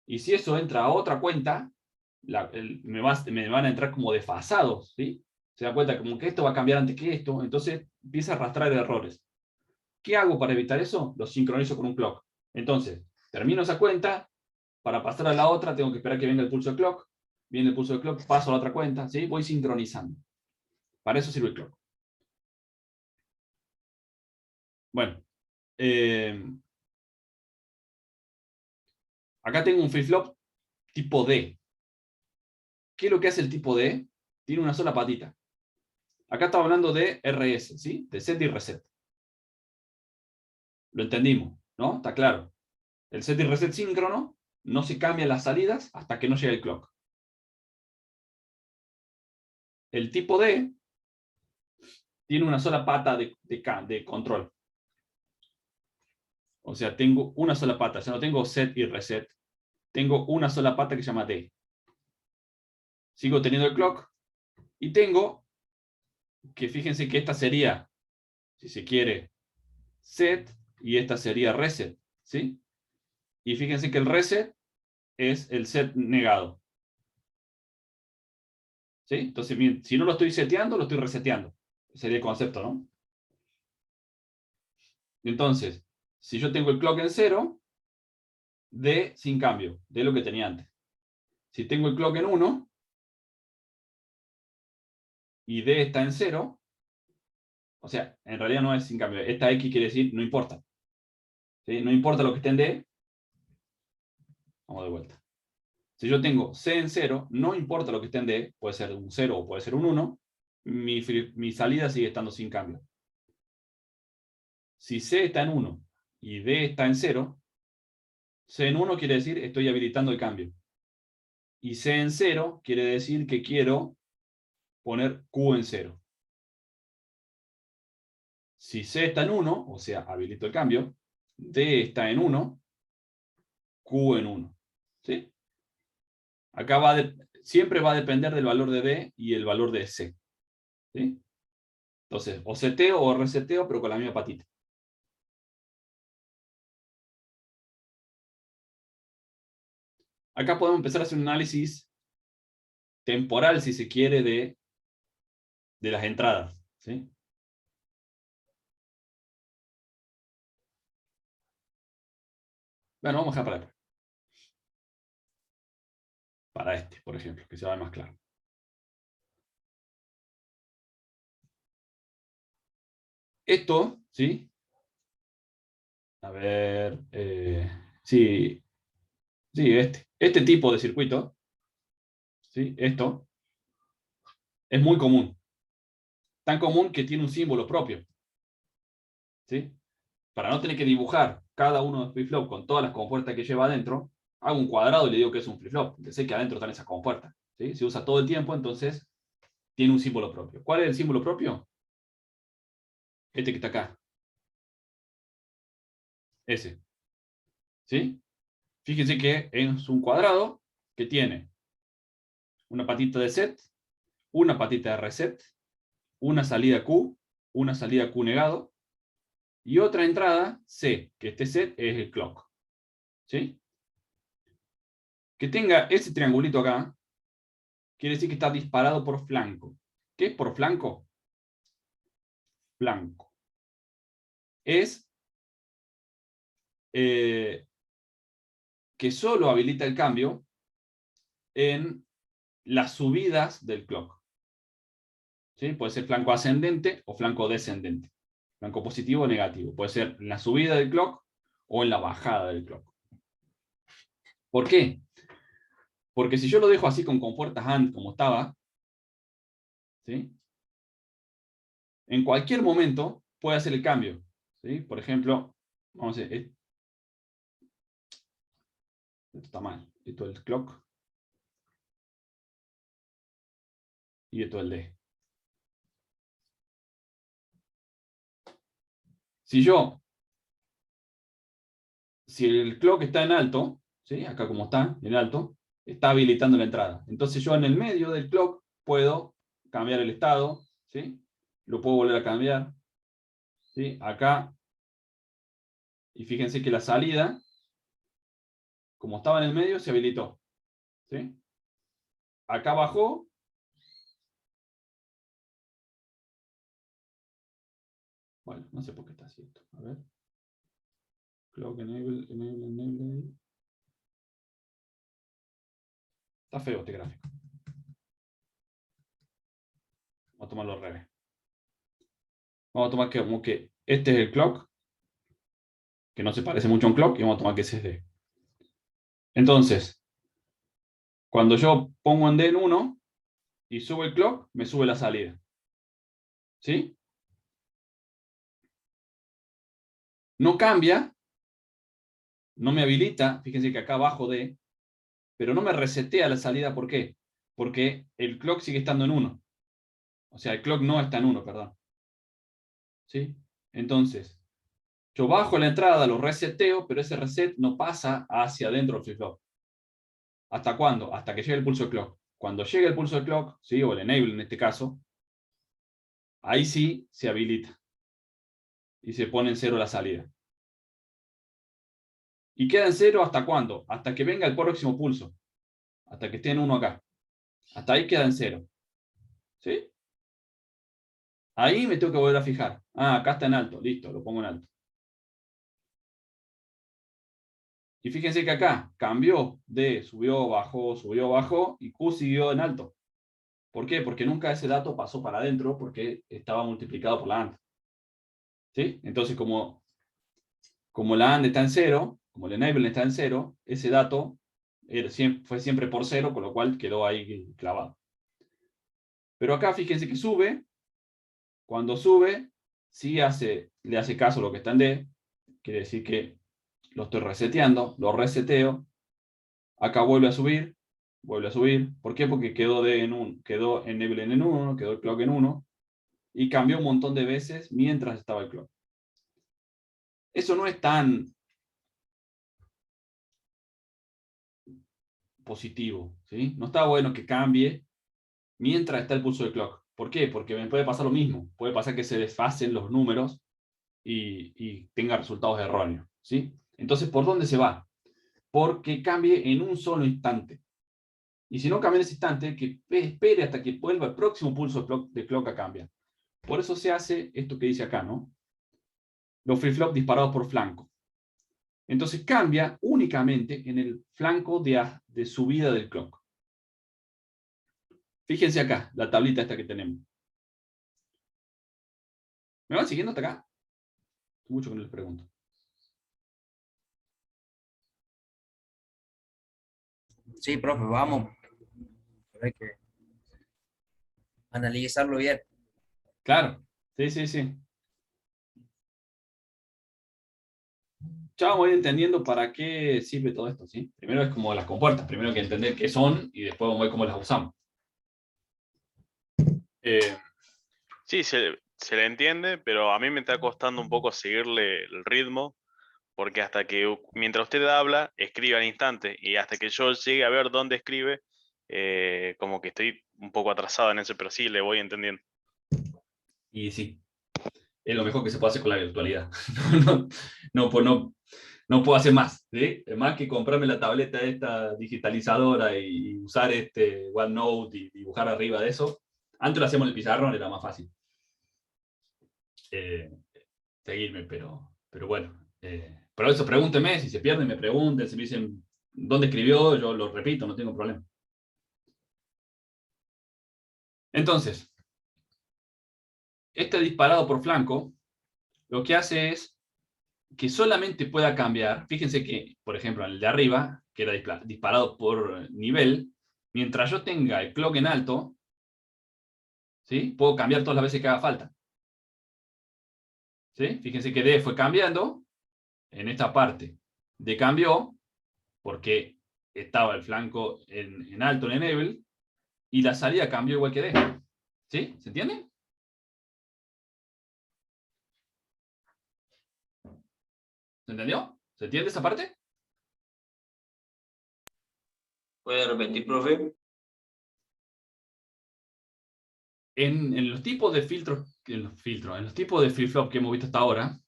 Y si eso entra a otra cuenta, me van a entrar como desfasados, ¿sí? Se da cuenta como que esto va a cambiar antes que esto, entonces empieza a arrastrar errores. ¿Qué hago para evitar eso? Lo sincronizo con un clock. Entonces, termino esa cuenta, para pasar a la otra tengo que esperar que venga el pulso de clock, viene el pulso de clock, paso a la otra cuenta, ¿sí? Voy sincronizando. Para eso sirve el clock. Bueno, acá tengo un flip-flop tipo D. ¿Qué es lo que hace el tipo D? Tiene una sola patita. Acá estamos hablando de RS, ¿sí? De set y reset. Lo entendimos, ¿no? Está claro. El set y reset síncrono no se cambian las salidas hasta que no llegue el clock. El tipo D tiene una sola pata de control. O sea, tengo una sola pata. Ya no tengo set y reset. Tengo una sola pata que se llama D. Sigo teniendo el clock. Y tengo que, fíjense que esta sería, si se quiere, set. Y esta sería reset. ¿Sí? Y fíjense que el reset es el set negado. ¿Sí? Entonces, si no lo estoy seteando, lo estoy reseteando. Sería el concepto, ¿no? Entonces, si yo tengo el clock en 0, D sin cambio, de lo que tenía antes. Si tengo el clock en 1 y D está en 0, o sea, en realidad no es sin cambio. Esta X quiere decir no importa. ¿Sí? No importa lo que esté en D. Vamos de vuelta. Si yo tengo C en 0, no importa lo que esté en D, puede ser un 0 o puede ser un 1, mi salida sigue estando sin cambio. Si C está en 1 y D está en 0, C en 1 quiere decir estoy habilitando el cambio. Y C en 0 quiere decir que quiero poner Q en 0. Si C está en 1, o sea, habilito el cambio, D está en 1, Q en 1. ¿Sí? Acá siempre va a depender del valor de D y el valor de C. ¿Sí? Entonces, o seteo o reseteo, pero con la misma patita. Acá podemos empezar a hacer un análisis temporal, si se quiere, de las entradas. ¿Sí? Bueno, vamos a dejar para este, por ejemplo, que se va a ver más claro. Esto, ¿sí? A ver, sí, este tipo de circuito, ¿sí? Esto, es muy común. Tan común que tiene un símbolo propio. ¿Sí? Para no tener que dibujar cada uno de los flip-flop con todas las compuertas que lleva adentro, hago un cuadrado y le digo que es un flip-flop. Sé que adentro están esas compuertas. ¿Sí? Se usa todo el tiempo, entonces tiene un símbolo propio. ¿Cuál es el símbolo propio? Este que está acá. Ese. ¿Sí? Fíjense que es un cuadrado que tiene una patita de set, una patita de reset, una salida Q, una salida Q negado, y otra entrada C, que este set es el clock. ¿Sí? Que tenga ese triangulito acá, quiere decir que está disparado por flanco. ¿Qué es por flanco? Flanco. Es que solo habilita el cambio en las subidas del clock. ¿Sí? Puede ser flanco ascendente o flanco descendente. Flanco positivo o negativo. Puede ser en la subida del clock o en la bajada del clock. ¿Por qué? Porque si yo lo dejo así con compuertas AND como estaba, ¿sí? En cualquier momento puede hacer el cambio. ¿Sí? Por ejemplo, vamos a ver, esto está mal. Esto es el clock. Y esto es el D. Si el clock está en alto, ¿sí? Acá como está, en alto, está habilitando la entrada. Entonces yo en el medio del clock puedo cambiar el estado, ¿sí? Lo puedo volver a cambiar, ¿sí? Acá, y fíjense que la salida, como estaba en el medio, se habilitó, ¿sí? Acá bajó. Bueno, no sé por qué está así esto. A ver. Clock enable. Está feo este gráfico. Vamos a tomarlo al revés. Vamos a tomar que como que este es el clock, que no se parece mucho a un clock, y vamos a tomar que ese es D. Entonces, cuando yo pongo en D en 1 y subo el clock, me sube la salida. ¿Sí? No cambia, no me habilita, fíjense que acá abajo de, pero no me resetea la salida, ¿por qué? Porque el clock sigue estando en 1. O sea, el clock no está en 1, perdón. ¿Sí? Entonces, yo bajo la entrada, lo reseteo, pero ese reset no pasa hacia adentro del flip-flop. ¿Hasta cuándo? Hasta que llegue el pulso de clock. Cuando llegue el pulso de clock, ¿sí? O el enable en este caso, ahí sí se habilita. Y se pone en 0 la salida. ¿Y queda en 0 hasta cuándo? Hasta que venga el próximo pulso. Hasta que esté en 1 acá. Hasta ahí queda en 0. ¿Sí? Ahí me tengo que volver a fijar. Ah, acá está en alto. Listo, lo pongo en alto. Y fíjense que acá cambió de subió, bajó, y Q siguió en alto. ¿Por qué? Porque nunca ese dato pasó para adentro porque estaba multiplicado por la AND. ¿Sí? Entonces, como la AND está en 0, como el enable está en 0, ese dato fue siempre por 0, con lo cual quedó ahí clavado. Pero acá fíjense que sube. Cuando sube, sí le hace caso a lo que está en D. Quiere decir que lo estoy reseteando, lo reseteo. Acá vuelve a subir. Vuelve a subir. ¿Por qué? Porque quedó enable en 1, quedó el clock en 1. Y cambió un montón de veces mientras estaba el clock. Eso no es tan positivo, ¿sí? No está bueno que cambie mientras está el pulso del clock. ¿Por qué? Porque me puede pasar lo mismo. Puede pasar que se desfasen los números y tenga resultados erróneos, ¿sí? Entonces, ¿por dónde se va? Porque cambie en un solo instante. Y si no cambia en ese instante, que espere hasta que vuelva el próximo pulso de clock a cambiar. Por eso se hace esto que dice acá, ¿no? Los flip-flop disparados por flanco. Entonces cambia únicamente en el flanco de subida del clock. Fíjense acá, la tablita esta que tenemos. ¿Me van siguiendo hasta acá? Mucho que no les pregunto. Sí, profe, vamos. Hay que analizarlo bien. Claro, sí, sí, sí. Ya vamos a ir entendiendo para qué sirve todo esto, ¿sí? Primero es como las compuertas, primero hay que entender qué son y después vamos a ver cómo las usamos. Sí, se le entiende, pero a mí me está costando un poco seguirle el ritmo, porque mientras usted habla, escribe al instante, y hasta que yo llegue a ver dónde escribe, como que estoy un poco atrasado en eso, pero sí, le voy entendiendo. Y sí, es lo mejor que se puede hacer con la virtualidad. No puedo hacer más, ¿sí? Más que comprarme la tableta esta digitalizadora y usar este OneNote y dibujar arriba de eso. Antes lo hacíamos en el pizarrón, era más fácil. Seguirme, pero bueno. Pero eso, pregúntenme, si se pierden, me pregunten, si me dicen dónde escribió, yo lo repito, no tengo problema. Entonces, este disparado por flanco, lo que hace es que solamente pueda cambiar, fíjense que, por ejemplo, en el de arriba, que era disparado por nivel, mientras yo tenga el clock en alto, ¿sí? Puedo cambiar todas las veces que haga falta. ¿Sí? Fíjense que D fue cambiando, en esta parte D cambió, porque estaba el flanco en alto en enable, y la salida cambió igual que D. ¿Sí? ¿Se entiende? ¿Se entendió? ¿Se entiende esa parte? ¿Puede repetir, profe? En los tipos de filtros, en los tipos de flip-flop que hemos visto hasta ahora,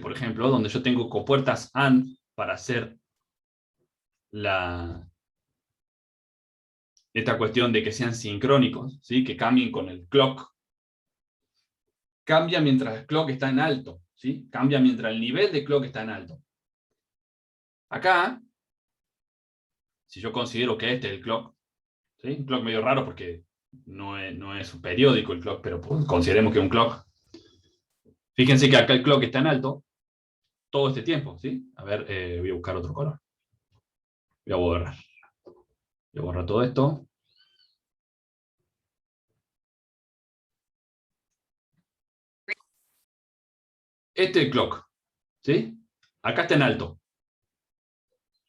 por ejemplo, donde yo tengo compuertas AND para hacer esta cuestión de que sean sincrónicos, ¿sí? Que cambien con el clock. Cambia mientras el clock está en alto, ¿sí? Cambia mientras el nivel de clock está en alto. Acá, si yo considero que este es el clock, ¿sí? Un clock medio raro porque no es un periódico el clock, pero pues, consideremos que es un clock. Fíjense que acá el clock está en alto todo este tiempo, ¿sí? A ver, voy a buscar otro color. Voy a borrar. Voy a borrar todo esto. este es el clock, ¿sí? Acá está en alto.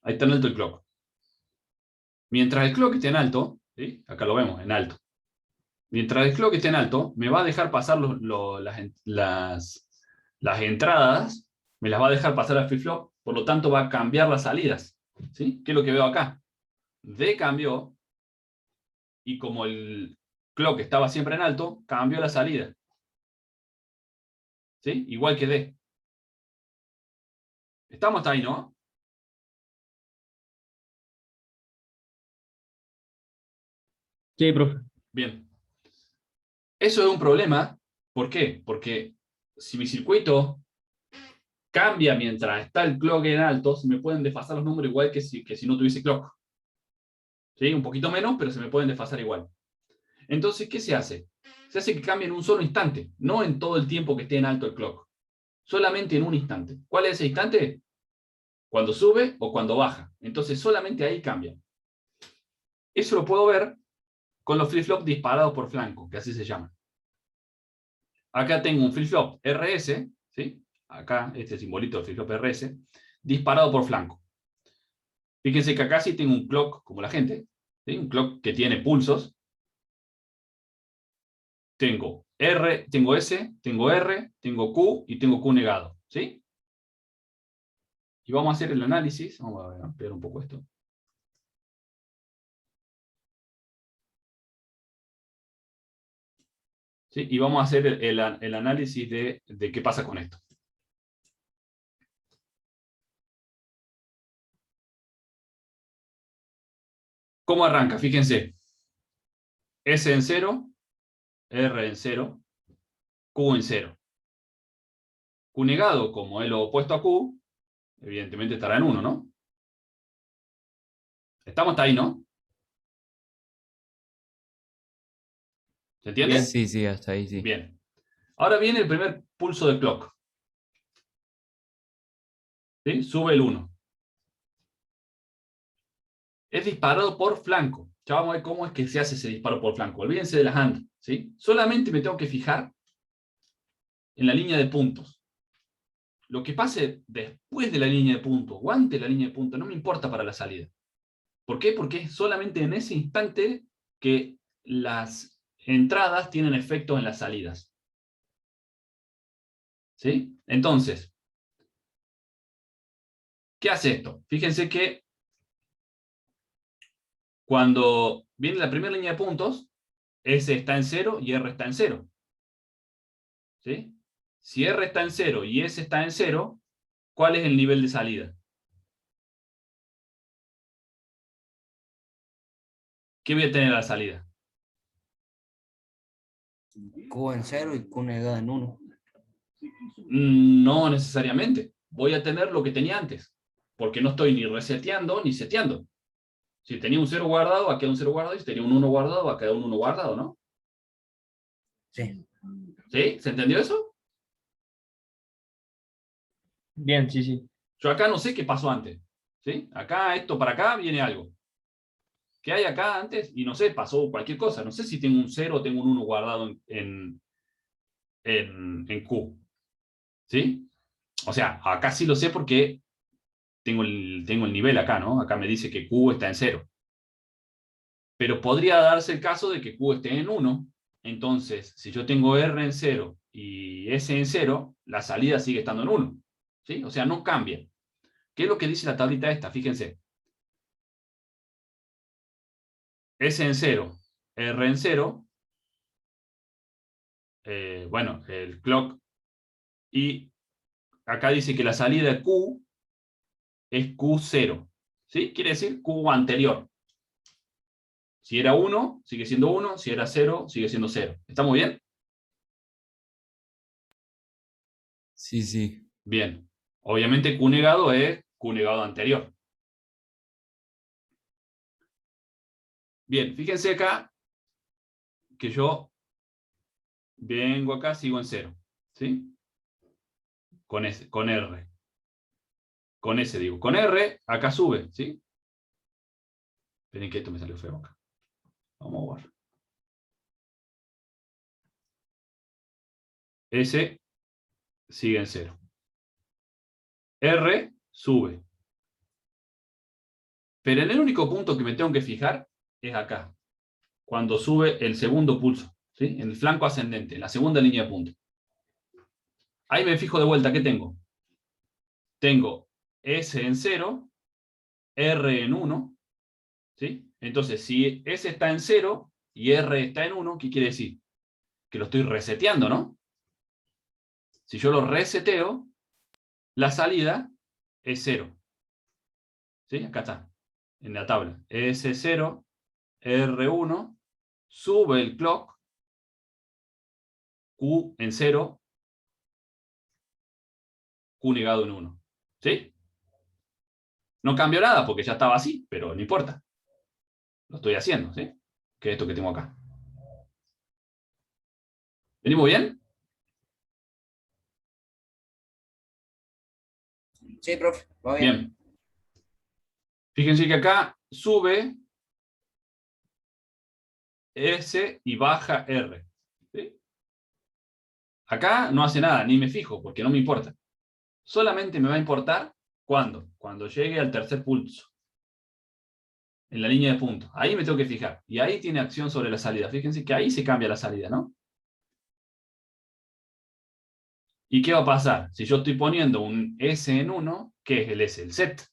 Ahí está en alto el clock. Mientras el clock esté en alto, ¿sí? Acá lo vemos, en alto. Mientras el clock esté en alto, me va a dejar pasar las entradas, me las va a dejar pasar al flip-flop, por lo tanto va a cambiar las salidas, ¿sí? ¿Qué es lo que veo acá? D cambió, y como el clock estaba siempre en alto, cambió la salida. ¿Sí? Igual que D. Estamos hasta ahí, ¿no? Sí, profe. Bien. Eso es un problema. ¿Por qué? Porque si mi circuito cambia mientras está el clock en alto, se me pueden desfasar los números igual que si no tuviese clock. ¿Sí? Un poquito menos, pero se me pueden desfasar igual. Entonces, ¿qué se hace? Se hace que cambie en un solo instante, no en todo el tiempo que esté en alto el clock. Solamente en un instante. ¿Cuál es ese instante? Cuando sube o cuando baja. Entonces, solamente ahí cambia. Eso lo puedo ver con los flip-flops disparados por flanco, que así se llaman. Acá tengo un flip-flop RS, ¿sí? Acá, este simbolito del flip-flop RS, disparado por flanco. Fíjense que acá sí tengo un clock, como la gente, ¿sí? Un clock que tiene pulsos. Tengo R, tengo S, tengo R, tengo Q y tengo Q negado, ¿sí? Y vamos a hacer el análisis. Vamos a ampliar un poco esto. ¿Sí? Y vamos a hacer el análisis de qué pasa con esto. ¿Cómo arranca? Fíjense. S en 0, R en 0, Q en 0. Q negado, como es lo opuesto a Q, evidentemente estará en 1, ¿no? Estamos hasta ahí, ¿no? ¿Se entiende? Bien. Sí, sí, hasta ahí sí. Bien. Ahora viene el primer pulso de clock. ¿Sí? Sube el 1. Es disparado por flanco. Ya vamos a ver cómo es que se hace ese disparo por flanco. Olvídense de las AND, ¿sí? Solamente me tengo que fijar en la línea de puntos. Lo que pase después de la línea de puntos o antes de la línea de puntos no me importa para la salida. ¿Por qué? Porque es solamente en ese instante que las entradas tienen efectos en las salidas. ¿Sí? Entonces, ¿qué hace esto? Fíjense que cuando viene la primera línea de puntos, S está en 0 y R está en 0. ¿Sí? Si R está en 0 y S está en 0, ¿cuál es el nivel de salida? ¿Qué voy a tener a la salida? Q en 0 y Q negado en 1. No necesariamente. Voy a tener lo que tenía antes, porque no estoy ni reseteando ni seteando. Si tenía un 0 guardado, va a quedar un 0 guardado, y si tenía un 1 guardado, va a quedar un 1 guardado, ¿no? Sí. ¿Sí? ¿Se entendió eso? Bien, sí, sí. Yo acá no sé qué pasó antes. ¿Sí? Acá, esto para acá, viene algo. ¿Qué hay acá antes? Y no sé, pasó cualquier cosa. No sé si tengo un 0 o tengo un 1 guardado en Q. ¿Sí? O sea, acá sí lo sé porque tengo el nivel acá, ¿no? Acá me dice que Q está en 0. Pero podría darse el caso de que Q esté en 1. Entonces, si yo tengo R en 0 y S en 0, la salida sigue estando en 1. ¿Sí? O sea, no cambia. ¿Qué es lo que dice la tablita esta? Fíjense. S en 0, R en 0. Bueno, el clock. Y acá dice que la salida de Q es Q0. ¿Sí? Quiere decir Q anterior. Si era 1, sigue siendo 1. Si era 0, sigue siendo 0. ¿Estamos bien? Sí, sí. Bien. Obviamente Q negado es Q negado anterior. Bien, fíjense acá que yo vengo acá, sigo en 0. ¿Sí? Con S, con R. Con S digo. Con R, acá sube. ¿Sí? Esperen que esto me salió feo acá. Vamos a borrar. S sigue en 0. R sube. Pero en el único punto que me tengo que fijar es acá, cuando sube el segundo pulso, ¿sí? En el flanco ascendente, en la segunda línea de punto. Ahí me fijo de vuelta, ¿qué tengo? Tengo S en 0, R en 1, ¿sí? Entonces, si S está en 0 y R está en 1, ¿qué quiere decir? Que lo estoy reseteando, ¿no? Si yo lo reseteo, la salida es 0. ¿Sí? Acá está, en la tabla. S0, R1, sube el clock, Q en 0, Q negado en 1. ¿Sí? No cambio nada porque ya estaba así, pero no importa. Lo estoy haciendo, ¿sí? Que es esto que tengo acá. ¿Venimos bien? Sí, profe, va bien. Bien. Fíjense que acá sube S y baja R. ¿Sí? Acá no hace nada, ni me fijo, porque no me importa. Solamente me va a importar ¿cuándo? Cuando llegue al tercer pulso. En la línea de punto. Ahí me tengo que fijar. Y ahí tiene acción sobre la salida. Fíjense que ahí se cambia la salida, ¿no? ¿Y qué va a pasar? Si yo estoy poniendo un S en 1, ¿qué es el S? El set.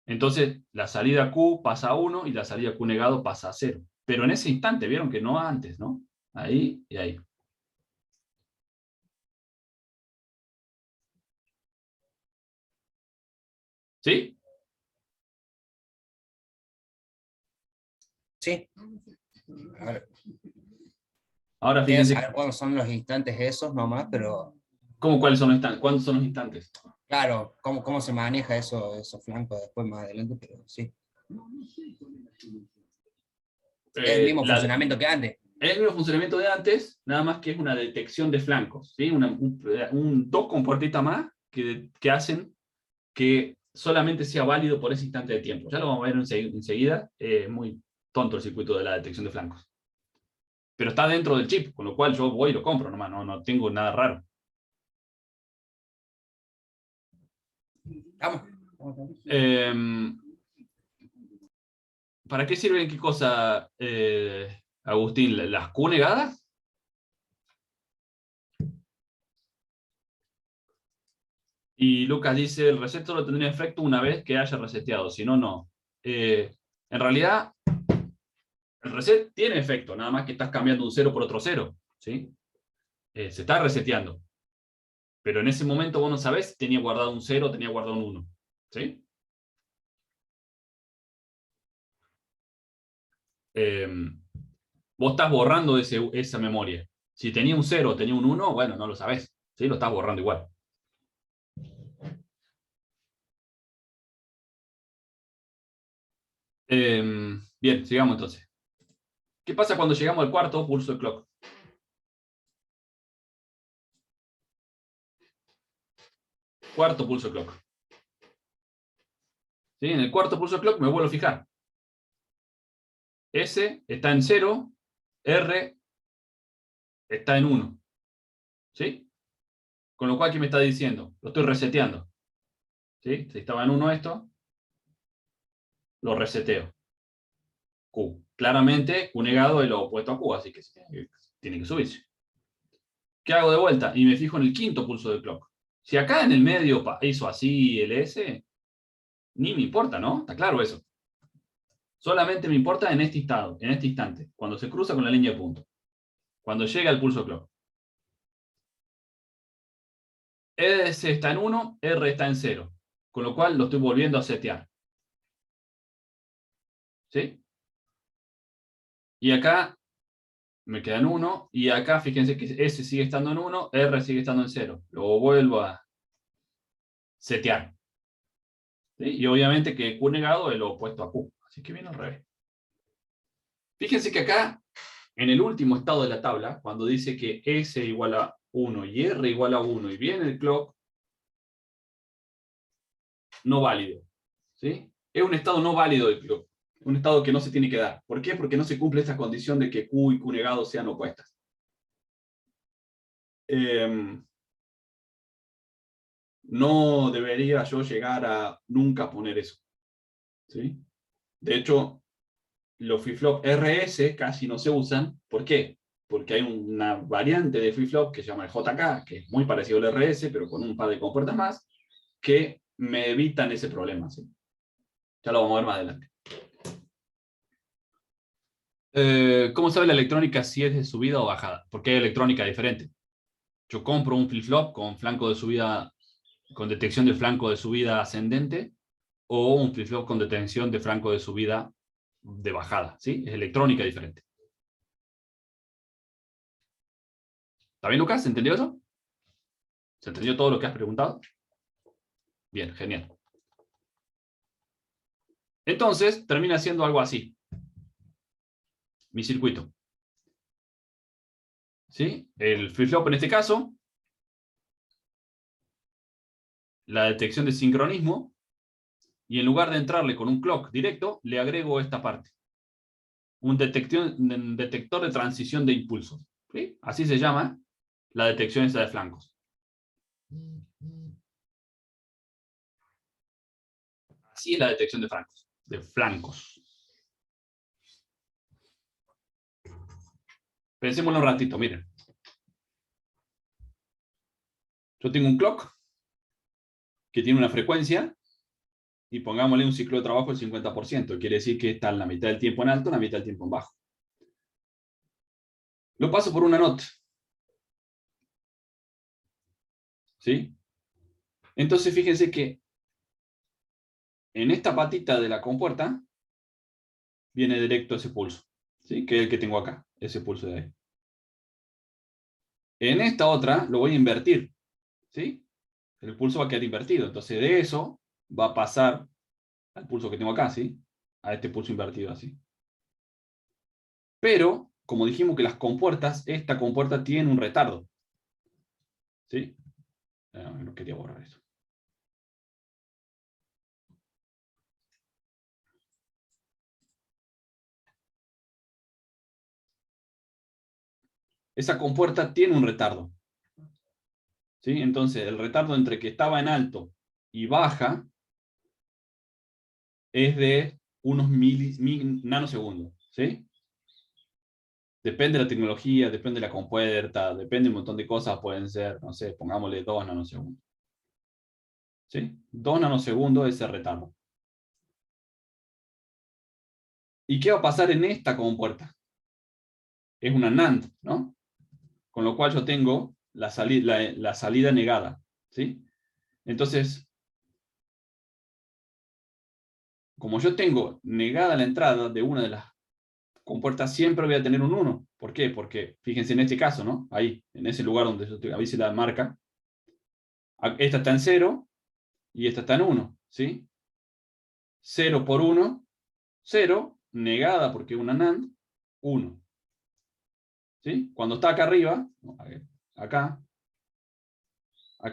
Entonces, la salida Q pasa a 1 y la salida Q negado pasa a 0. Pero en ese instante, vieron que no antes, ¿no? Ahí y ahí. ¿Sí? Sí. A ver, Ahora quiero fíjense, saber cuándo son los instantes esos nomás, pero ¿cuáles son los instantes? ¿Cuántos son los instantes? claro, cómo se maneja eso, esos flancos después más adelante, pero sí. Es el mismo funcionamiento que antes. Es el mismo funcionamiento de antes, nada más que es una detección de flancos, ¿sí? Dos compuertitas más que hacen que solamente sea válido por ese instante de tiempo. Ya lo vamos a ver enseguida. Muy tonto el circuito de la detección de flancos. Pero está dentro del chip, con lo cual yo voy y lo compro nomás, no tengo nada raro. Vamos. ¿Para qué sirven qué cosa, Agustín? ¿Las Q negadas? Y Lucas dice, el reset solo tendría efecto una vez que haya reseteado, si no, no. En realidad, el reset tiene efecto, nada más que estás cambiando un 0 por otro 0, ¿sí? Se está reseteando. Pero en ese momento vos no sabés si tenía guardado un 0 o tenía guardado un 1, ¿sí? Vos estás borrando esa memoria. Si tenía un 0 o tenía un 1, bueno, no lo sabés, ¿sí? Lo estás borrando igual. Bien, sigamos entonces. ¿Qué pasa cuando llegamos al cuarto pulso de clock? Cuarto pulso de clock. ¿Sí? En el cuarto pulso de clock me vuelvo a fijar. S está en 0, R está en 1. ¿Sí? Con lo cual, ¿qué me está diciendo? Lo estoy reseteando. ¿Sí? Si estaba en 1 esto, lo reseteo. Q. Claramente, Q negado es lo opuesto a Q, así que tiene que subirse. ¿Qué hago de vuelta? Y me fijo en el quinto pulso de clock. Si acá en el medio hizo así el S, ni me importa, ¿no? Está claro eso. Solamente me importa en este estado, en este instante, cuando se cruza con la línea de punto. Cuando llega el pulso clock. S está en 1, R está en 0. Con lo cual lo estoy volviendo a setear. ¿Sí? Y acá me queda en 1. Y acá fíjense que S sigue estando en 1, R sigue estando en 0. Lo vuelvo a setear. ¿Sí? Y obviamente que Q negado es lo opuesto a Q. Así que viene al revés. Fíjense que acá, en el último estado de la tabla, cuando dice que S igual a 1 y R igual a 1 y viene el clock, no válido. ¿Sí? Es un estado no válido del clock. Un estado que no se tiene que dar. ¿Por qué? Porque no se cumple esta condición de que Q y Q negado sean opuestas. no debería yo llegar a nunca poner eso. ¿Sí? De hecho, los flip-flop RS casi no se usan. ¿Por qué? Porque hay una variante de flip-flop que se llama el JK, que es muy parecido al RS, pero con un par de compuertas más, que me evitan ese problema. ¿Sí? Ya lo vamos a ver más adelante. ¿Cómo sabe la electrónica si es de subida o bajada? Porque hay electrónica diferente. Yo compro un flip-flop con flanco de subida, con detección de flanco de subida ascendente, o un flip-flop con detección de flanco de subida de bajada. ¿Sí? Es electrónica diferente. ¿Está bien, Lucas? ¿Se entendió eso? ¿Se entendió todo lo que has preguntado? Bien, genial. Entonces, termina siendo algo así. Mi circuito. ¿Sí? El flip-flop en este caso, la detección de sincronismo, y en lugar de entrarle con un clock directo, le agrego esta parte. Un detector de transición de impulsos. ¿Sí? Así se llama la detección esa de flancos. Así es la detección de flancos. De flancos. Pensémoslo un ratito, miren. Yo tengo un clock que tiene una frecuencia y pongámosle un ciclo de trabajo del 50%. Quiere decir que está en la mitad del tiempo en alto, en la mitad del tiempo en bajo. Lo paso por una NOT. ¿Sí? Entonces fíjense que en esta patita de la compuerta viene directo ese pulso. ¿Sí? Que es el que tengo acá, ese pulso de ahí. En esta otra lo voy a invertir. ¿Sí? El pulso va a quedar invertido. Entonces de eso va a pasar al pulso que tengo acá, ¿sí? A este pulso invertido así. Pero, como dijimos que las compuertas, esta compuerta tiene un retardo. ¿Sí? No quería borrar eso. Esa compuerta tiene un retardo. ¿Sí? Entonces, el retardo entre que estaba en alto y baja es de unos nanosegundos. ¿Sí? Depende de la tecnología, depende de la compuerta, depende de un montón de cosas, pueden ser, no sé, pongámosle 2 nanosegundos. ¿Sí? 2 nanosegundos es el retardo. ¿Y qué va a pasar en esta compuerta? Es una NAND, ¿no? Con lo cual yo tengo la salida negada. ¿Sí? Entonces, como yo tengo negada la entrada de una de las compuertas, siempre voy a tener un 1. ¿Por qué? Porque, fíjense en este caso, ¿no? Ahí, en ese lugar donde yo avise la marca, esta está en 0 y esta está en 1. ¿Sí? 0 por 1, 0, negada porque es una NAND, 1. ¿Sí? Cuando está acá arriba, acá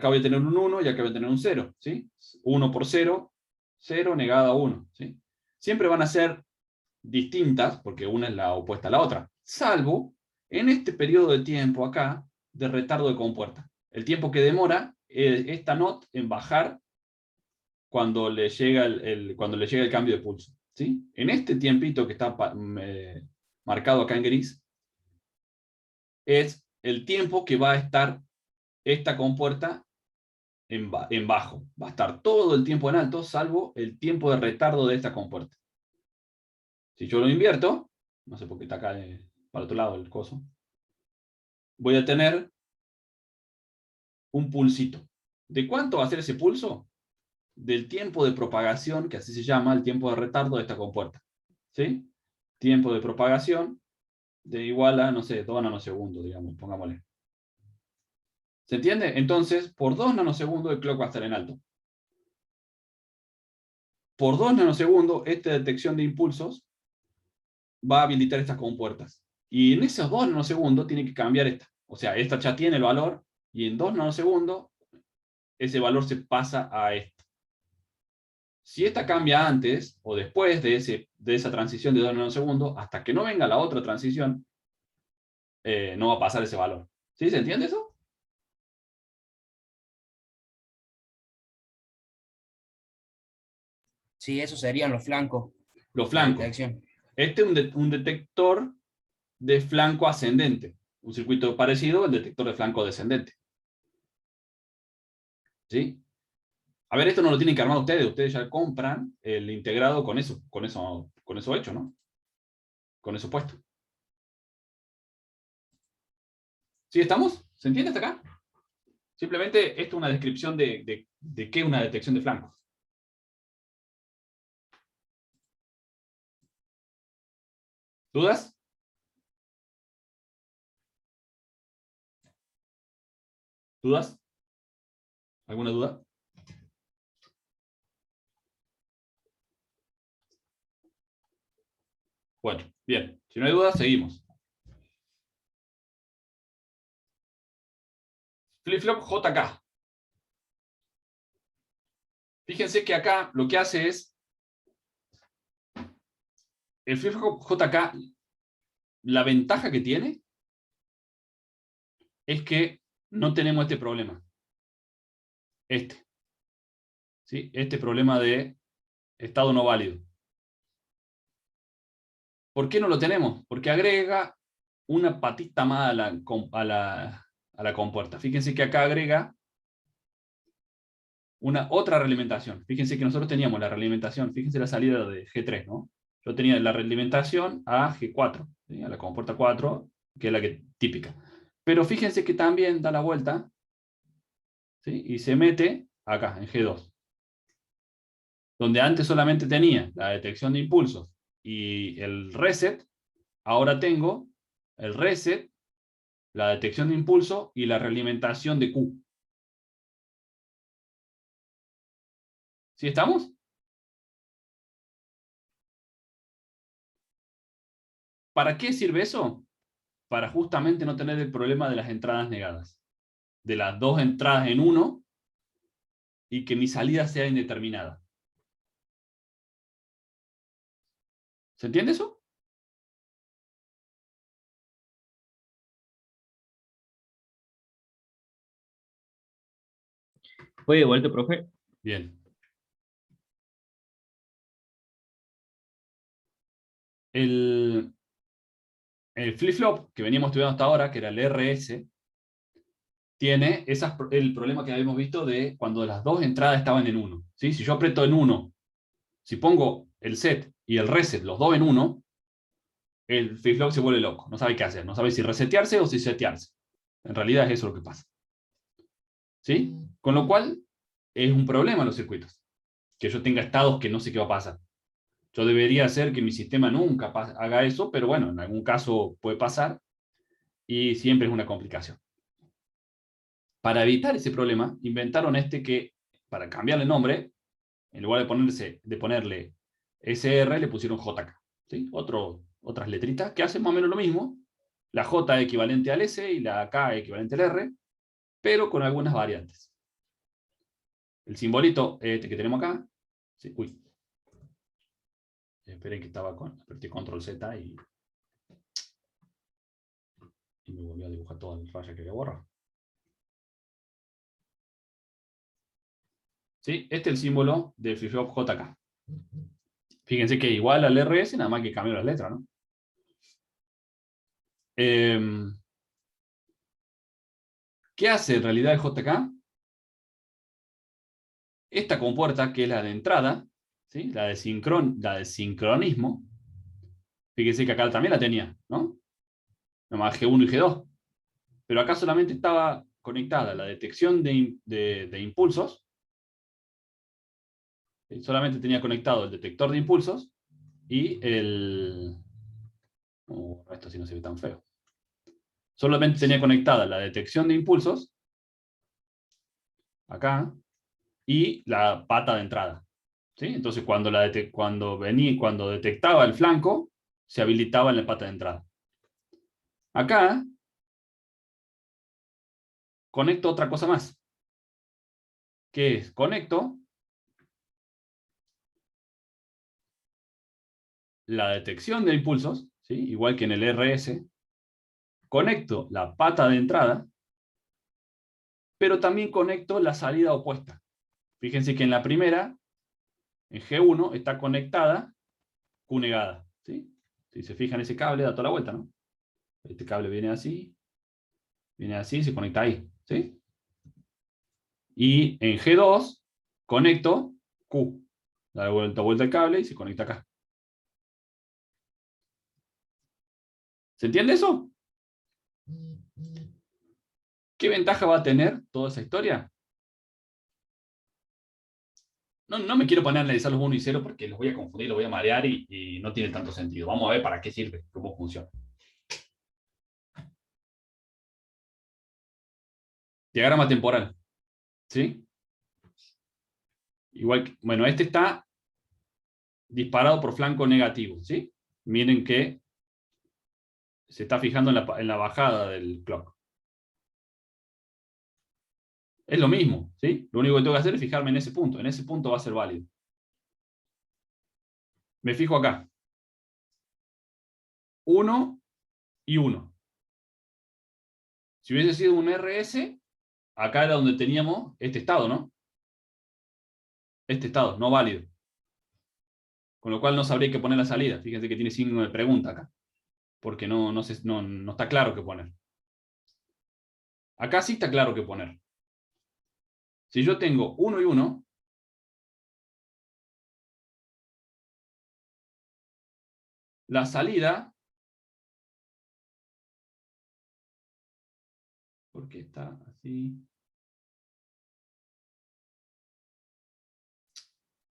voy a tener un 1 y acá voy a tener un 0. ¿Sí? 1 por 0, 0 negada a 1. ¿Sí? Siempre van a ser distintas, porque una es la opuesta a la otra, salvo en este periodo de tiempo acá de retardo de compuerta. El tiempo que demora esta NOT en bajar cuando le llega el cambio de pulso. ¿Sí? En este tiempito que está marcado acá en gris, es el tiempo que va a estar esta compuerta en bajo. Va a estar todo el tiempo en alto, salvo el tiempo de retardo de esta compuerta. Si yo lo invierto, no sé por qué está acá para otro lado el coso, voy a tener un pulsito. ¿De cuánto va a ser ese pulso? Del tiempo de propagación, que así se llama, el tiempo de retardo de esta compuerta. ¿Sí? Tiempo de propagación de igual a, no sé, 2 nanosegundos, digamos, pongámosle. ¿Se entiende? Entonces, por 2 nanosegundos el clock va a estar en alto. Por 2 nanosegundos, esta detección de impulsos va a habilitar estas compuertas. Y en esos 2 nanosegundos tiene que cambiar esta. O sea, esta ya tiene el valor, y en 2 nanosegundos ese valor se pasa a esta. Si esta cambia antes o después de esa transición de 2 nanosegundos, hasta que no venga la otra transición, no va a pasar ese valor. ¿Sí? ¿Se entiende eso? Sí, esos serían los flancos Los de flancos. detección. Este es un detector de flanco ascendente. Un circuito parecido al detector de flanco descendente. ¿Sí? A ver, esto no lo tienen que armar ustedes ya compran el integrado con eso hecho, ¿no? Con eso puesto. ¿Sí estamos? ¿Se entiende hasta acá? Simplemente esto es una descripción de qué es una detección de flancos. ¿Dudas? ¿Dudas? ¿Alguna duda? Bueno, bien. Si no hay dudas, seguimos. Flip-flop JK. Fíjense que acá lo que hace es, el flip-flop JK, la ventaja que tiene es que no tenemos este problema. ¿Sí? Este problema de estado no válido. ¿Por qué no lo tenemos? Porque agrega una patita más a la compuerta. Fíjense que acá agrega otra realimentación. Fíjense que nosotros teníamos la realimentación, fíjense la salida de G3, ¿no? Yo tenía la realimentación a G4, ¿sí? A la compuerta 4, que es la típica. Pero fíjense que también da la vuelta, ¿sí? Y se mete acá, en G2. Donde antes solamente tenía la detección de impulsos y el reset, ahora tengo el reset, la detección de impulso y la realimentación de Q. ¿Sí estamos? ¿Para qué sirve eso? Para justamente no tener el problema de las entradas negadas. De las dos entradas en uno y que mi salida sea indeterminada. ¿Se entiende eso? ¿Puede de vuelta, profe? Bien. El flip-flop que veníamos estudiando hasta ahora, que era el RS, tiene el problema que habíamos visto de cuando las dos entradas estaban en uno. ¿Sí? Si yo aprieto en uno, si pongo el set y el reset, los dos en uno, el flip-flop se vuelve loco. No sabe qué hacer. No sabe si resetearse o si setearse. En realidad es eso lo que pasa. ¿Sí? Con lo cual, es un problema en los circuitos. Que yo tenga estados que no sé qué va a pasar. Yo debería hacer que mi sistema nunca haga eso, pero bueno, en algún caso puede pasar y siempre es una complicación. Para evitar ese problema, inventaron que, para cambiarle el nombre, en lugar de ponerle SR, le pusieron JK. ¿Sí? Otras letritas que hacen más o menos lo mismo. La J es equivalente al S y la K es equivalente al R, pero con algunas variantes. El simbolito que tenemos acá, ¿sí? Uy, esperen que apreté control Z y me volvió a dibujar toda la raya que quería borrar. ¿Sí? Este es el símbolo del flip-flop JK. Fíjense que es igual al RS, nada más que cambió las letras, ¿no? ¿Qué hace en realidad el JK? Esta compuerta, que es la de entrada, ¿sí? La de sincronismo, fíjense que acá también la tenía, ¿no? Nomás G1 y G2. Pero acá solamente estaba conectada la detección de impulsos. Solamente tenía conectado el detector de impulsos y el... esto sí no se ve tan feo. Solamente tenía conectada la detección de impulsos, acá, y la pata de entrada. ¿Sí? Entonces cuando detectaba el flanco, se habilitaba en la pata de entrada. Acá conecto otra cosa más, que es conecto la detección de impulsos, ¿sí? Igual que en el RS, conecto la pata de entrada, pero también conecto la salida opuesta. Fíjense que en la primera En G1 está conectada Q negada. ¿Sí? Si se fijan, ese cable da toda la vuelta, ¿no? Este cable viene así, se conecta ahí. ¿Sí? Y en G2 conecto Q. Da vuelta el cable y se conecta acá. ¿Se entiende eso? ¿Qué ventaja va a tener toda esa historia? No me quiero poner a analizar los 1 y 0 porque los voy a confundir, los voy a marear y no tiene tanto sentido. Vamos a ver para qué sirve, cómo funciona. Diagrama temporal. ¿Sí? Igual que, bueno, este está disparado por flanco negativo. ¿Sí? Miren que se está fijando en la bajada del clock. Es lo mismo, ¿sí? Lo único que tengo que hacer es fijarme en ese punto. En ese punto va a ser válido. Me fijo acá. 1 y 1. Si hubiese sido un RS, acá era donde teníamos este estado, ¿no? Este estado, no válido. Con lo cual no sabría qué poner la salida. Fíjense que tiene signo de pregunta acá. Porque no está claro qué poner. Acá sí está claro qué poner. Si yo tengo 1 y 1, la salida, porque está así,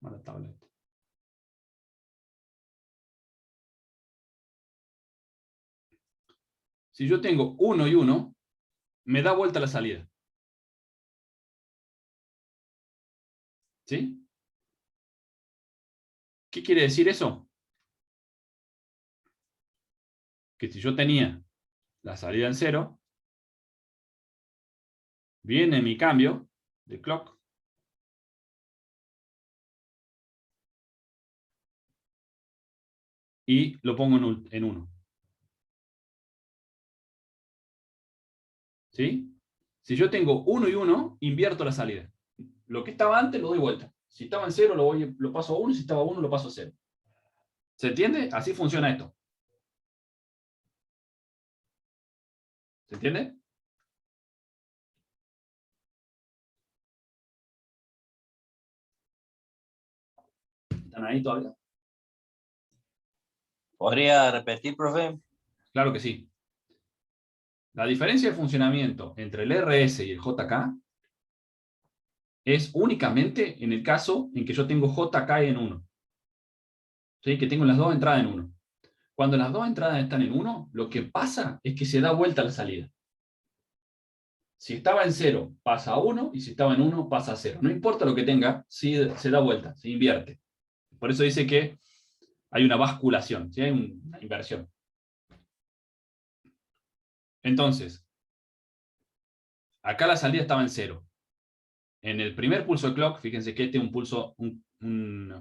mala tabla esta. Si yo tengo 1 y 1, me da vuelta la salida. ¿Sí? ¿Qué quiere decir eso? Que si yo tenía la salida en 0, viene mi cambio de clock y lo pongo en 1. ¿Sí? Si yo tengo 1 y 1, invierto la salida. Lo que estaba antes lo doy vuelta. Si estaba en 0, lo paso a 1, y si estaba a 1, lo paso a 0. ¿Se entiende? Así funciona esto. ¿Se entiende? ¿Están ahí todavía? ¿Podría repetir, profe? Claro que sí. La diferencia de funcionamiento entre el RS y el JK es únicamente en el caso en que yo tengo JK en 1. ¿Sí? Que tengo las dos entradas en 1. Cuando las dos entradas están en 1, lo que pasa es que se da vuelta la salida. Si estaba en 0, pasa a 1, y si estaba en 1, pasa a 0. No importa lo que tenga, se da vuelta, se invierte. Por eso dice que hay una basculación, ¿sí? Hay una inversión. Entonces, acá la salida estaba en 0. En el primer pulso de clock, fíjense que este es un pulso, un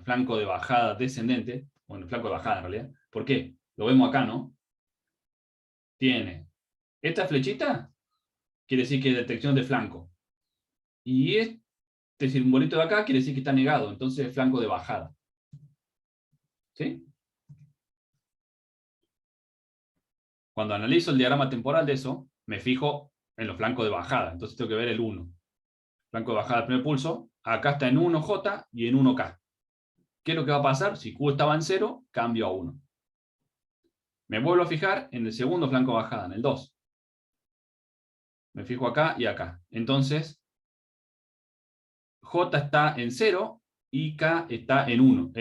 flanco de bajada descendente, bueno, flanco de bajada en realidad. ¿Por qué? Lo vemos acá, ¿no? Tiene esta flechita, quiere decir que es detección de flanco. Y este simbolito de acá quiere decir que está negado, entonces es flanco de bajada. ¿Sí? Cuando analizo el diagrama temporal de eso, me fijo en los flancos de bajada, entonces tengo que ver el 1. Flanco de bajada del primer pulso, acá está en 1J y en 1K. ¿Qué es lo que va a pasar? Si Q estaba en 0, cambio a 1. Me vuelvo a fijar en el segundo flanco de bajada, en el 2. Me fijo acá y acá. Entonces, J está en 0 y K está en 1.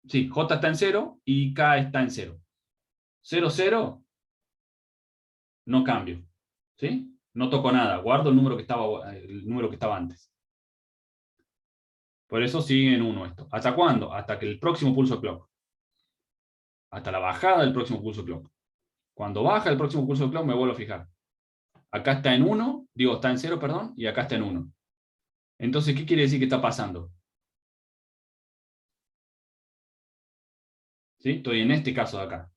Sí, J está en 0 y K está en 0. 0, 0, no cambio. ¿Sí? No toco nada, guardo el número que estaba antes. Por eso sigue en 1 esto. ¿Hasta cuándo? Hasta que el próximo pulso clock. Hasta la bajada del próximo pulso clock. Cuando baja el próximo pulso clock me vuelvo a fijar. Acá está en 1, digo, está en 0, perdón, y acá está en 1. Entonces, ¿qué quiere decir que está pasando? ¿Sí? Estoy en este caso de acá.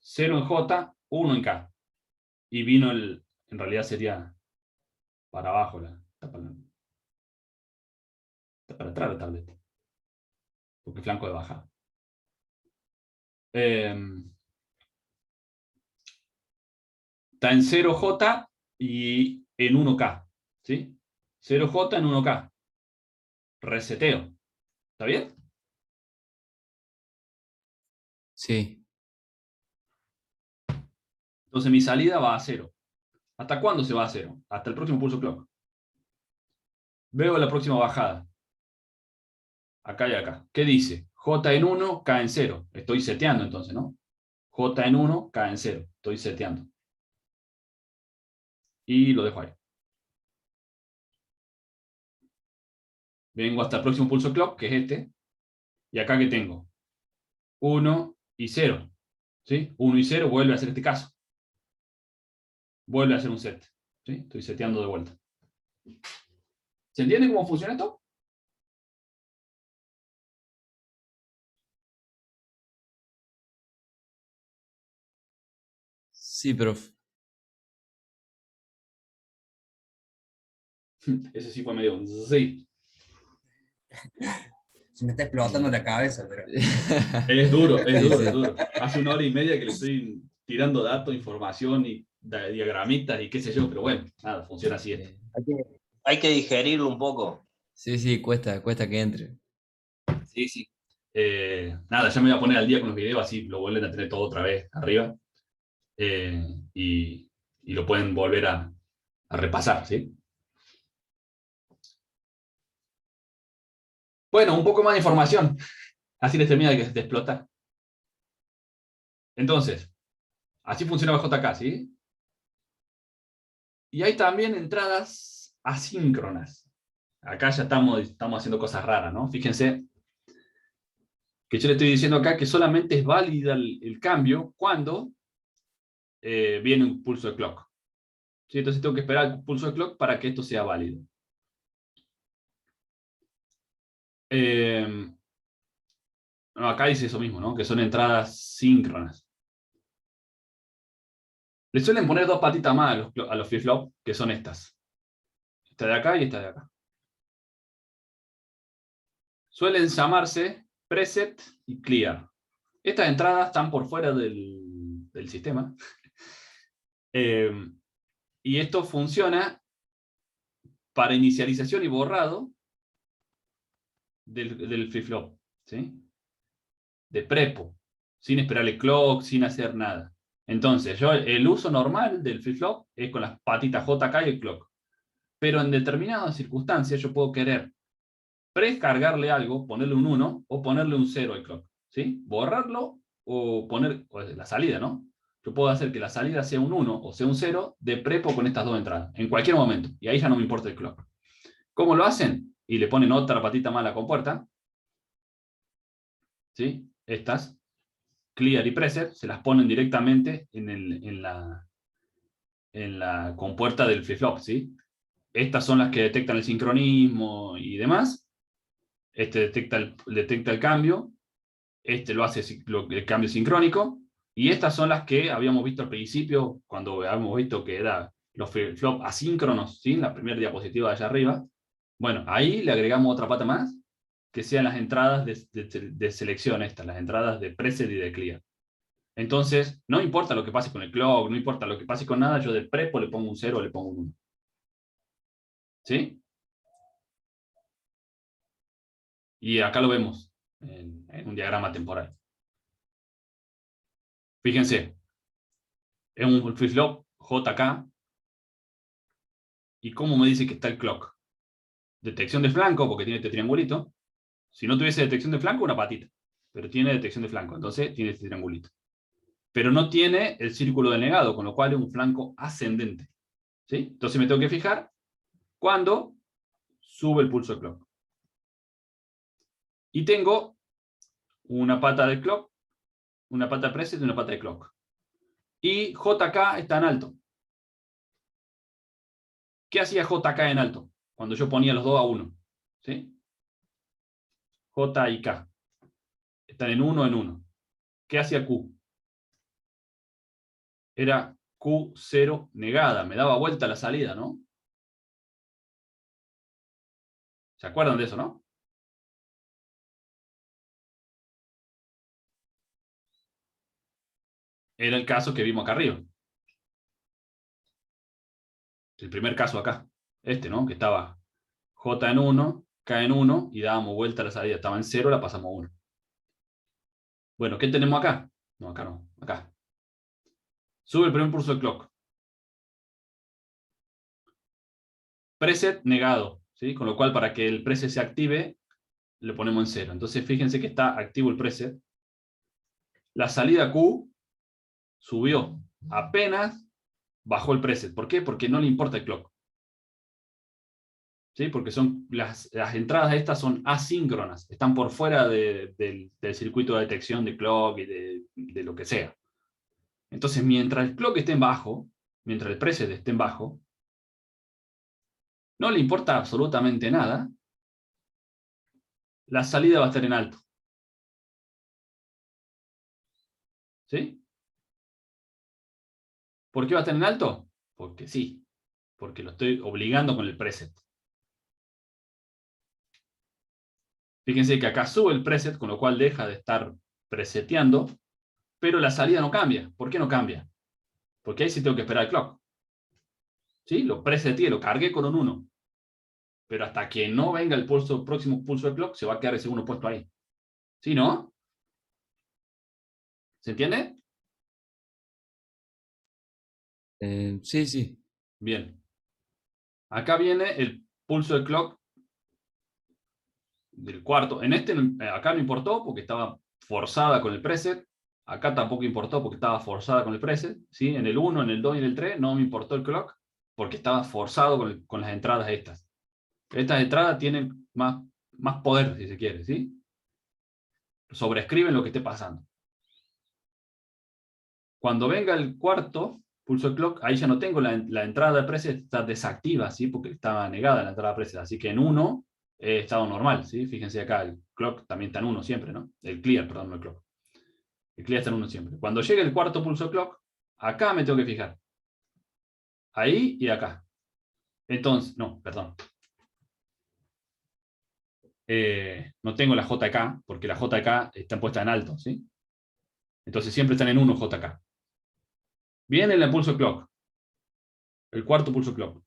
0 en J, 1 en K. Y vino en realidad sería para abajo está para atrás la tableta. porque flanco de bajada. Está en 0J y en 1K, ¿sí? 0J en 1K. Reseteo. ¿Está bien? Sí. Entonces mi salida va a 0. ¿Hasta cuándo se va a 0? Hasta el próximo pulso clock. Veo la próxima bajada. Acá y acá. ¿Qué dice? J en 1, K en 0. Estoy seteando entonces, ¿no? J en 1, K en 0. Estoy seteando. Y lo dejo ahí. Vengo hasta el próximo pulso clock, que es este. Y acá que tengo 1 y 0. ¿Sí? 1 y 0 vuelve a ser este caso. Vuelve a ser un set. ¿Sí? Estoy seteando de vuelta. ¿Se entiende cómo funciona esto? Sí, profe. Ese sí fue medio... Sí. Se me está explotando la cabeza, pero. Es duro, es Sí, duro, sí. es duro. Hace 1 hora y media que le estoy tirando datos, información y diagramitas y qué sé yo, pero bueno, nada, funciona así esto. Hay que digerirlo un poco. Sí, sí, cuesta que entre. Sí, sí. Nada, ya me voy a poner al día con los videos, así lo vuelven a tener todo otra vez arriba. Y lo pueden volver a repasar, ¿sí? Bueno, un poco más de información. Así les termina de explotar. Entonces, así funcionaba JK, ¿sí? Y hay también entradas asíncronas. Acá ya estamos haciendo cosas raras, ¿no? Fíjense que yo le estoy diciendo acá que solamente es válida el cambio cuando viene un pulso de clock. ¿Sí? Entonces tengo que esperar el pulso de clock para que esto sea válido. No, acá dice eso mismo, ¿no? Que son entradas síncronas. Le suelen poner dos patitas más a los flip-flop, que son estas. Esta de acá y esta de acá. Suelen llamarse preset y clear. Estas entradas están por fuera del sistema. Y esto funciona para inicialización y borrado del flip-flop, ¿sí? De prepo, sin esperar el clock, sin hacer nada. Entonces, el uso normal del flip-flop es con las patitas JK y el clock. Pero en determinadas circunstancias yo puedo querer precargarle algo, ponerle un 1 o ponerle un 0 al clock, ¿sí? Borrarlo o poner la salida, ¿no? Yo puedo hacer que la salida sea un 1 o sea un 0 de prepo con estas dos entradas, en cualquier momento, y ahí ya no me importa el clock. ¿Cómo lo hacen? Y le ponen otra patita más a la compuerta, ¿sí? Estas, clear y preset, se las ponen directamente en la compuerta del flip-flop, ¿sí? Estas son las que detectan el sincronismo y demás. Este detecta el cambio. Este lo hace el cambio sincrónico. Y estas son las que habíamos visto al principio, cuando habíamos visto que eran los flip-flop asíncronos, ¿sí? La primera diapositiva de allá arriba. Bueno, ahí le agregamos otra pata más, que sean las entradas de selección estas, las entradas de preset y de clear. Entonces, no importa lo que pase con el clock, no importa lo que pase con nada, yo de prepo le pongo un 0 o le pongo un 1. ¿Sí? Y acá lo vemos en un diagrama temporal. Fíjense, es un flip-flop JK. ¿Y cómo me dice que está el clock? Detección de flanco, porque tiene este triangulito. Si no tuviese detección de flanco, una patita. Pero tiene detección de flanco, entonces tiene este triangulito. Pero no tiene el círculo denegado, con lo cual es un flanco ascendente. ¿Sí? Entonces me tengo que fijar cuando sube el pulso de clock. Y tengo una pata de clock, una pata de preset y una pata de clock. Y JK está en alto. ¿Qué hacía JK en alto? Cuando yo ponía los dos a 1. ¿Sí? J y K. Están en 1 en 1. ¿Qué hacía Q? Era Q0 negada. Me daba vuelta la salida, ¿no? ¿Se acuerdan de eso, no? era el caso que vimos acá arriba. El primer caso acá. ¿No? Que estaba J en 1, K en 1, y dábamos vuelta a la salida. Estaba en 0, la pasamos a 1. Bueno, ¿qué tenemos acá? No, acá no, acá. Sube el primer pulso de clock. Preset negado, ¿sí? Con lo cual, para que el preset se active, le ponemos en 0. Entonces, fíjense que está activo el preset. La salida Q subió. Apenas bajó el preset. ¿Por qué? Porque no le importa el clock. ¿Sí? Porque son las entradas estas son asíncronas. Están por fuera del circuito de detección de clock y de lo que sea. Entonces, mientras el clock esté en bajo, mientras el preset esté en bajo, no le importa absolutamente nada, la salida va a estar en alto. ¿Sí? ¿Por qué va a estar en alto? Porque sí. Porque lo estoy obligando con el preset. Fíjense que acá sube el preset, con lo cual deja de estar preseteando, pero la salida no cambia. ¿Por qué no cambia? Porque ahí sí tengo que esperar el clock. ¿Sí? Lo preseteé, lo cargué con un 1. Pero hasta que no venga el próximo pulso de clock, se va a quedar ese 1 puesto ahí. ¿Sí, no? ¿Se entiende? Sí, sí. Bien. Acá viene el pulso de clock del cuarto. Acá no importó porque estaba forzada con el preset. Acá tampoco importó porque estaba forzada con el preset. ¿Sí? En el 1, en el 2 y en el 3 no me importó el clock porque estaba forzado con las entradas estas. Estas entradas tienen más poder, si se quiere, ¿sí? Sobrescriben lo que esté pasando. Cuando venga el cuarto pulso de clock, ahí ya no tengo la entrada de preset, está desactiva, ¿sí? Porque estaba negada la entrada de preset. Así que en 1 he estado normal, ¿sí? Fíjense acá, el clock también está en 1 siempre, ¿no? El clear, perdón, no el clock. El clear está en 1 siempre. Cuando llegue el cuarto pulso de clock, acá me tengo que fijar. Ahí y acá. Entonces, no, perdón. No tengo la JK, porque la JK está puesta en alto, ¿sí? Entonces siempre están en 1 JK. Viene el pulso clock. El cuarto pulso clock.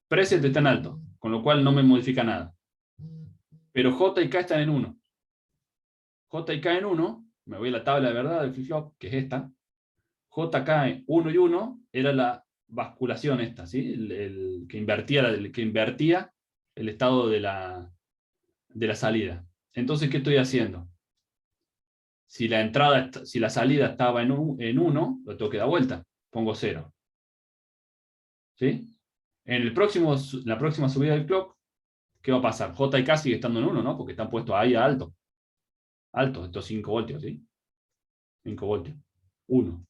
Preset está en alto, con lo cual no me modifica nada. Pero J y K están en 1. J y K en 1, me voy a la tabla de verdad del flip-flop, que es esta. JK en 1 y 1 era la basculación esta, ¿sí? El que invertía el estado de la salida. Entonces, ¿qué estoy haciendo? Si la salida estaba en 1, lo tengo que dar vuelta. Pongo 0. ¿Sí? En la próxima subida del clock, ¿qué va a pasar? J y K sigue estando en 1, ¿no? Porque están puestos ahí a alto. Alto, estos 5 voltios, ¿sí? 5 voltios. 1.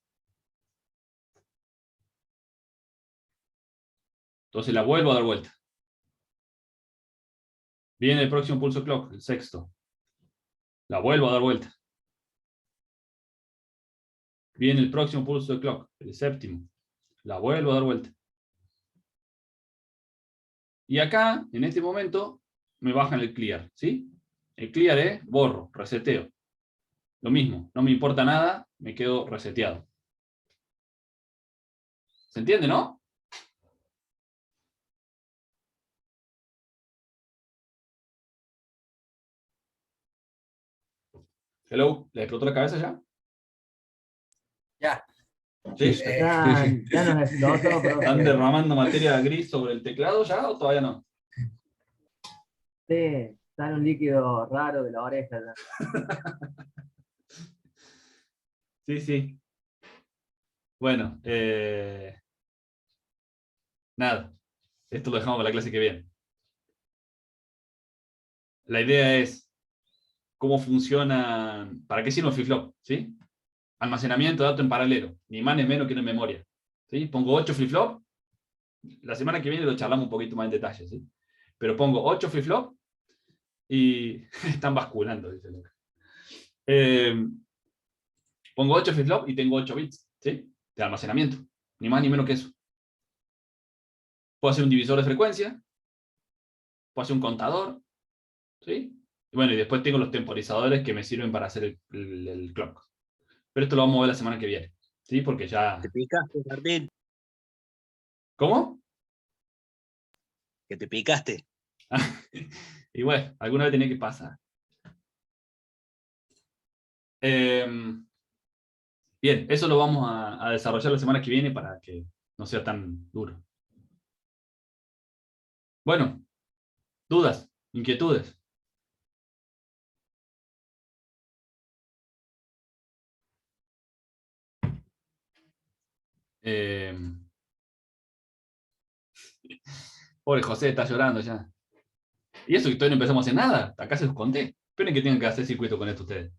Entonces la vuelvo a dar vuelta. Viene el próximo pulso clock, el sexto. La vuelvo a dar vuelta. Viene el próximo pulso de clock, el séptimo. La vuelvo a dar vuelta. Y acá, en este momento, me bajan el clear, ¿sí? El clear es borro, reseteo. Lo mismo, no me importa nada, me quedo reseteado. ¿Se entiende, no? Hello, ¿le explotó la cabeza ya? Ya. ¿Sí? Ya nos explotó, pero ¿Están derramando materia gris sobre el teclado ya o todavía no? sí, está en un líquido raro de la oreja. Ya. Sí, sí. Bueno, nada. Esto lo dejamos para la clase que viene. La idea es cómo funciona, para qué sirve un flip-flop, ¿sí? Almacenamiento de datos en paralelo, ni más ni menos que en memoria. ¿Sí? Pongo 8 flip-flop, la semana que viene lo charlamos un poquito más en detalle, ¿sí? Pero pongo 8 flip-flop y están basculando, dice Luca. Pongo 8 flip-flop y tengo 8 bits, ¿sí? De almacenamiento, ni más ni menos que eso. Puedo hacer un divisor de frecuencia, puedo hacer un contador, ¿sí? Y bueno, y después tengo los temporizadores que me sirven para hacer el clock. Pero esto lo vamos a ver la semana que viene. ¿sí? Porque ya... Te picaste, Martín. ¿Cómo? Que te picaste. Y bueno, alguna vez tenía que pasar. Bien, eso lo vamos a desarrollar la semana que viene para que no sea tan duro. Bueno, dudas, inquietudes. Pobre José, está llorando ya. Y eso que todavía no empezamos a hacer nada. Acá se los conté. Esperen que tengan que hacer circuito con esto ustedes.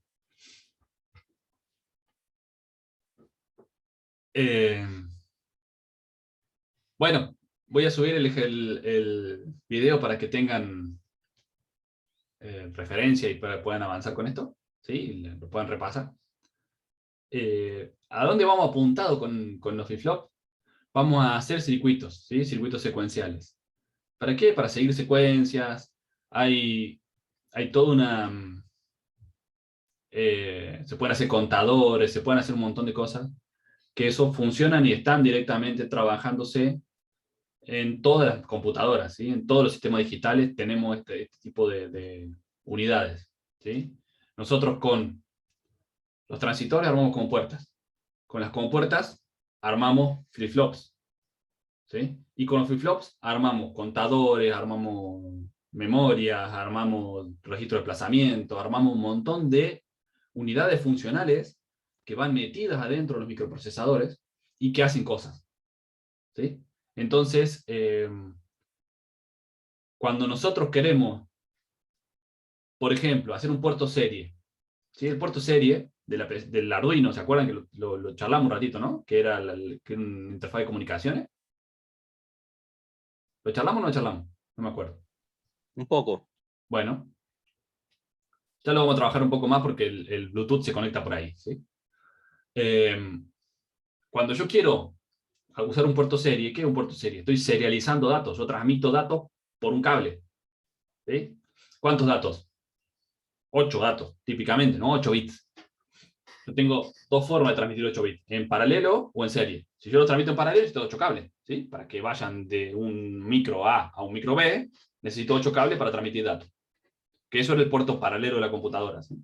Bueno, voy a subir el video para que tengan referencia y puedan avanzar con esto. ¿Sí? Lo puedan repasar. ¿A dónde vamos apuntado con los flip-flop? Vamos a hacer circuitos, ¿sí? Circuitos secuenciales. ¿Para qué? Para seguir secuencias. Hay toda una... se pueden hacer contadores, se pueden hacer un montón de cosas que eso funcionan y están directamente trabajándose en todas las computadoras, ¿sí? En todos los sistemas digitales tenemos este tipo de unidades, ¿sí? Nosotros con los transistores armamos compuertas. Con las compuertas armamos flip-flops, ¿sí? Y con los flip-flops armamos contadores, armamos memorias, armamos registro de desplazamiento, armamos un montón de unidades funcionales que van metidas adentro de los microprocesadores y que hacen cosas, ¿sí? Entonces, cuando nosotros queremos, por ejemplo, hacer un puerto serie, ¿sí? El puerto serie del Arduino, ¿se acuerdan que lo charlamos un ratito, ¿no? Que era una interfaz de comunicaciones. ¿Lo charlamos o no lo charlamos? No me acuerdo. Un poco. Bueno, ya lo vamos a trabajar un poco más porque el Bluetooth se conecta por ahí, ¿sí? Cuando yo quiero usar un puerto serie, ¿qué es un puerto serie? Estoy serializando datos, yo transmito datos por un cable, ¿sí? ¿Cuántos datos? 8 datos, típicamente, ¿no? 8 bits. Yo tengo dos formas de transmitir 8 bits, en paralelo o en serie. Si yo los transmito en paralelo, necesito 8 cables, ¿sí? Para que vayan de un micro A a un micro B, necesito 8 cables para transmitir datos. Que eso es el puerto paralelo de la computadora, ¿sí?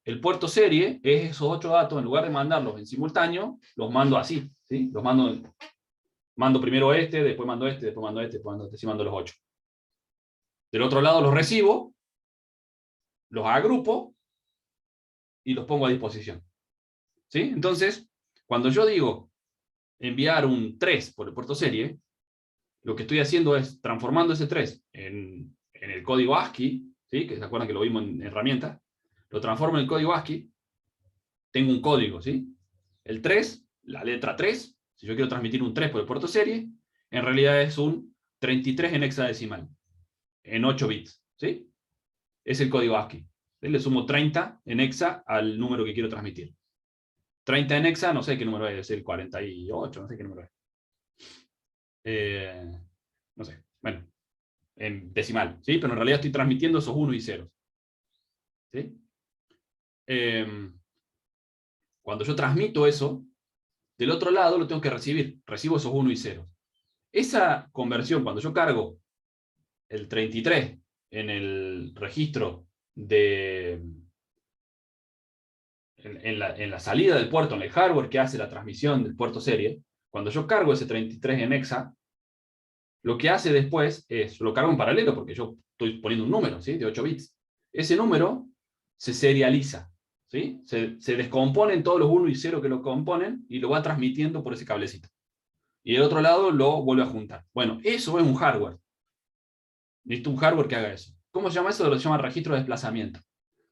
El puerto serie es esos 8 datos, en lugar de mandarlos en simultáneo, los mando así, ¿sí? Los mando primero este, después mando este, después mando este, después mando este, así mando los 8. Del otro lado los recibo, los agrupo y los pongo a disposición, ¿sí? Entonces, cuando yo digo enviar un 3 por el puerto serie, lo que estoy haciendo es transformando ese 3 en el código ASCII, ¿sí? Que se acuerdan que lo vimos en herramientas, lo transformo en el código ASCII, tengo un código, ¿sí? El 3, la letra 3, si yo quiero transmitir un 3 por el puerto serie, en realidad es un 33 en hexadecimal, en 8 bits, ¿sí? Es el código ASCII. Le sumo 30 en hexa al número que quiero transmitir. 30 en hexa, no sé qué número es, el 48, no sé qué número es. No sé, bueno, en decimal, ¿sí? Pero en realidad estoy transmitiendo esos 1 y 0. ¿Sí? Cuando yo transmito eso, del otro lado lo tengo que recibir. Recibo esos 1 y 0. Esa conversión, cuando yo cargo el 33 en el registro en la salida del puerto, en el hardware que hace la transmisión del puerto serie, cuando yo cargo ese 33 en hexa, lo que hace después es, lo cargo en paralelo, porque yo estoy poniendo un número, ¿sí? De 8 bits. Ese número se serializa, ¿sí? Se descomponen todos los 1 y 0 que lo componen y lo va transmitiendo por ese cablecito. Y del otro lado lo vuelve a juntar. Bueno, eso es un hardware. Necesito un hardware que haga eso. ¿Cómo se llama eso? Lo llama registro de desplazamiento.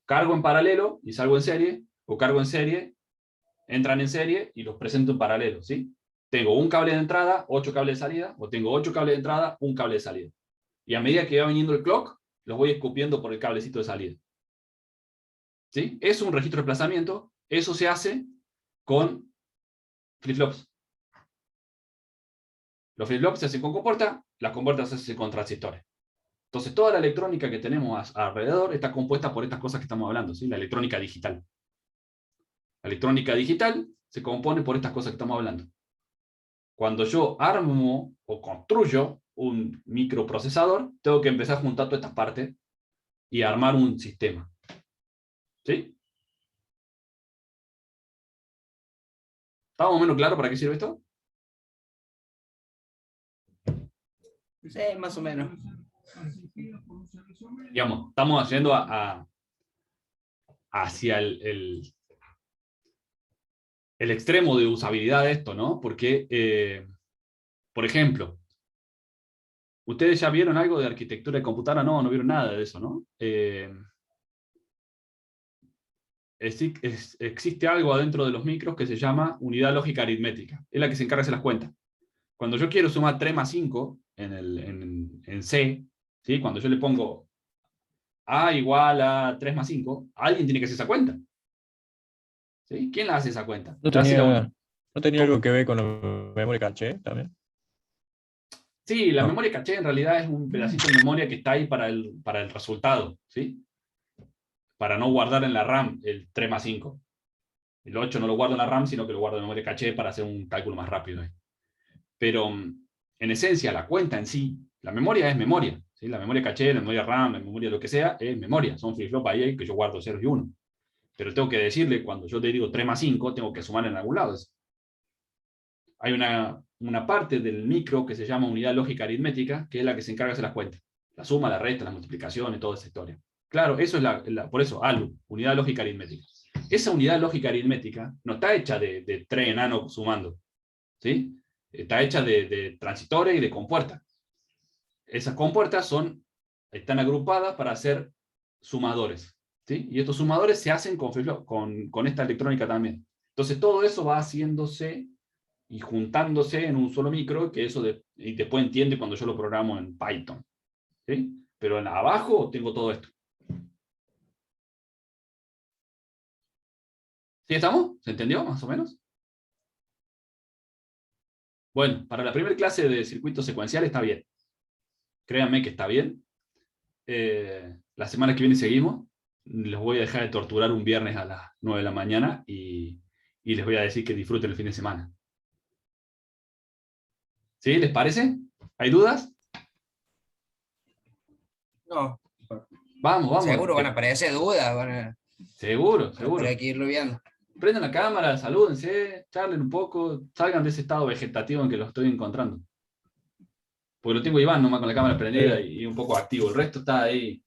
Cargo en paralelo y salgo en serie, o cargo en serie, entran en serie y los presento en paralelo, ¿sí? Tengo un cable de entrada, 8 cables de salida, o tengo 8 cables de entrada, un cable de salida. Y a medida que va viniendo el clock, los voy escupiendo por el cablecito de salida. ¿Sí? Es un registro de desplazamiento. Eso se hace con flip-flops. Los flip-flops se hacen con compuertas, las compuertas se hacen con transistores. Entonces, toda la electrónica que tenemos alrededor está compuesta por estas cosas que estamos hablando, ¿sí? La electrónica digital. La electrónica digital se compone por estas cosas que estamos hablando. Cuando yo armo o construyo un microprocesador, tengo que empezar a juntar todas estas partes y armar un sistema. ¿Sí? ¿Está más o menos claro para qué sirve esto? Sí, más o menos. Digamos, estamos yendo hacia el extremo de usabilidad de esto, ¿no? Porque, por ejemplo, ¿ustedes ya vieron algo de arquitectura de computadora? No, no vieron nada de eso, ¿no? Existe algo adentro de los micros que se llama unidad lógica aritmética. Es la que se encarga de hacer las cuentas. Cuando yo quiero sumar 3 más 5 en C, ¿sí? Cuando yo le pongo A igual a 3 más 5, alguien tiene que hacer esa cuenta. ¿Sí? ¿Quién la hace esa cuenta? ¿No La hace tenía algo que ver con la memoria caché también? Sí, la No. memoria caché en realidad es un pedacito de memoria que está ahí para el resultado, ¿sí? Para no guardar en la RAM el 3 más 5. El 8 no lo guardo en la RAM, sino que lo guardo en memoria caché para hacer un cálculo más rápido ahí. Pero en esencia, la cuenta en sí, la memoria es memoria, ¿sí? La memoria caché, la memoria RAM, la memoria lo que sea, es memoria. Son flip-flop ahí que yo guardo 0 y 1. Pero tengo que decirle, cuando yo te digo 3 más 5, tengo que sumar en algún lado. Hay una parte del micro que se llama unidad lógica aritmética, que es la que se encarga de hacer las cuentas. La suma, la resta, las multiplicaciones, toda esa historia. Claro, eso es por eso, ALU, unidad lógica aritmética. Esa unidad lógica aritmética no está hecha de 3 enanos sumando, ¿sí? Está hecha de transitores y de compuertas. Esas compuertas están agrupadas para hacer sumadores, ¿sí? Y estos sumadores se hacen con esta electrónica también. Entonces todo eso va haciéndose y juntándose en un solo micro, que eso y después entiende cuando yo lo programo en Python, ¿sí? Pero abajo tengo todo esto. ¿Sí estamos? ¿Se entendió más o menos? Bueno, para la primera clase de circuitos secuenciales está bien. Créanme que está bien. La semana que viene seguimos. Les voy a dejar de torturar un viernes a las 9 de la mañana y les voy a decir que disfruten el fin de semana. ¿Sí? ¿Les parece? ¿Hay dudas? No, Vamos. seguro van a aparecer dudas, Seguro. pero hay que irlo viendo. Prendan la cámara, salúdense, charlen un poco, salgan de ese estado vegetativo en que lo estoy encontrando. Porque lo tengo Iván nomás con la cámara prendida y un poco activo. El resto está ahí.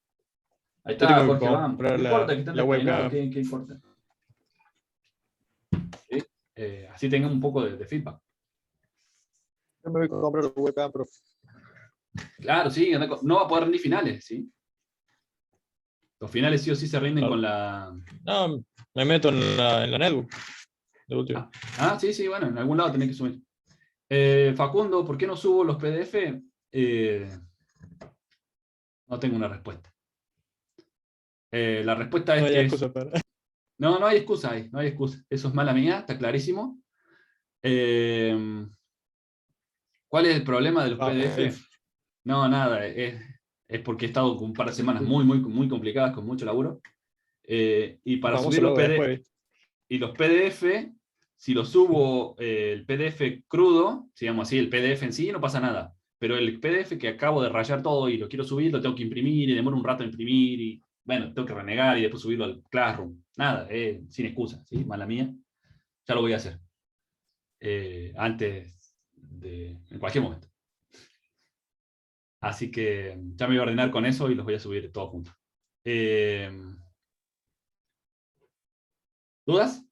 Ahí está, tengo que Jorge, vamos. No comprar importa que estén la despeinado, webcam. ¿qué importa? ¿Sí? Así tengan un poco de feedback. Yo me voy a comprar la webcam, profe. Claro, sí, no va a poder rendir finales, ¿sí? Los finales sí o sí se rinden Claro. con la... No, me meto en la netbook. De último. Sí, bueno, en algún lado tenés que subir. Facundo, ¿por qué no subo los PDF? No tengo una respuesta. La respuesta es No hay que... excusa para. No hay excusa ahí, no hay excusa. Eso es mala mía, está clarísimo. ¿Cuál es el problema de los PDF? No, nada, es porque he estado con un par de semanas muy complicadas, con mucho laburo. Y para subir los PDF, y los PDF, si lo subo el PDF crudo, digamos así, el PDF en sí, no pasa nada. Pero el PDF que acabo de rayar todo y lo quiero subir, lo tengo que imprimir y demora un rato en imprimir y bueno, tengo que renegar y después subirlo al Classroom. Nada, sin excusa, ¿sí? Mala mía. Ya lo voy a hacer. En cualquier momento. Así que ya me voy a ordenar con eso y los voy a subir todos juntos. ¿Dudas?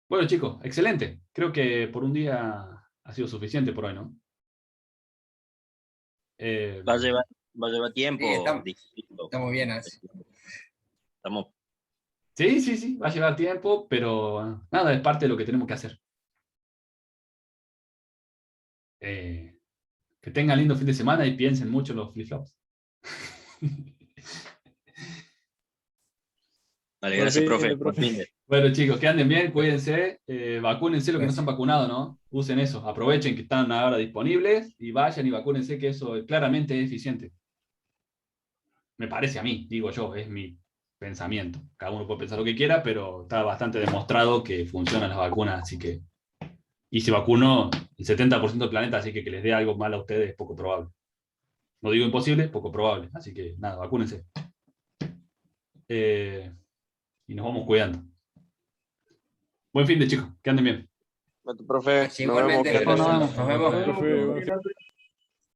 Bueno, chicos, excelente. Creo que por un día ha sido suficiente por hoy, ¿no? Va a llevar tiempo. Sí, estamos distinto. muy bien así. Estamos. Sí, va a llevar tiempo, pero nada, es parte de lo que tenemos que hacer. Que tengan lindo fin de semana y piensen mucho en los flip-flops. Vale, gracias, profe. Buen fin de. Bueno, chicos, que anden bien, cuídense, vacúnense los que no están vacunados, ¿no? Usen eso, aprovechen que están ahora disponibles y vayan y vacúnense, que eso claramente es eficiente. Me parece a mí, digo yo, es mi pensamiento. Cada uno puede pensar lo que quiera, pero está bastante demostrado que funcionan las vacunas, así que... Y se vacunó el 70% del planeta, así que les dé algo mal a ustedes es poco probable. No digo imposible, poco probable. Así que nada, vacúnense. Y nos vamos cuidando. Buen fin de chicos, que anden bien. Profe, Sí, nos vemos, igualmente, que- nos vemos. Profe,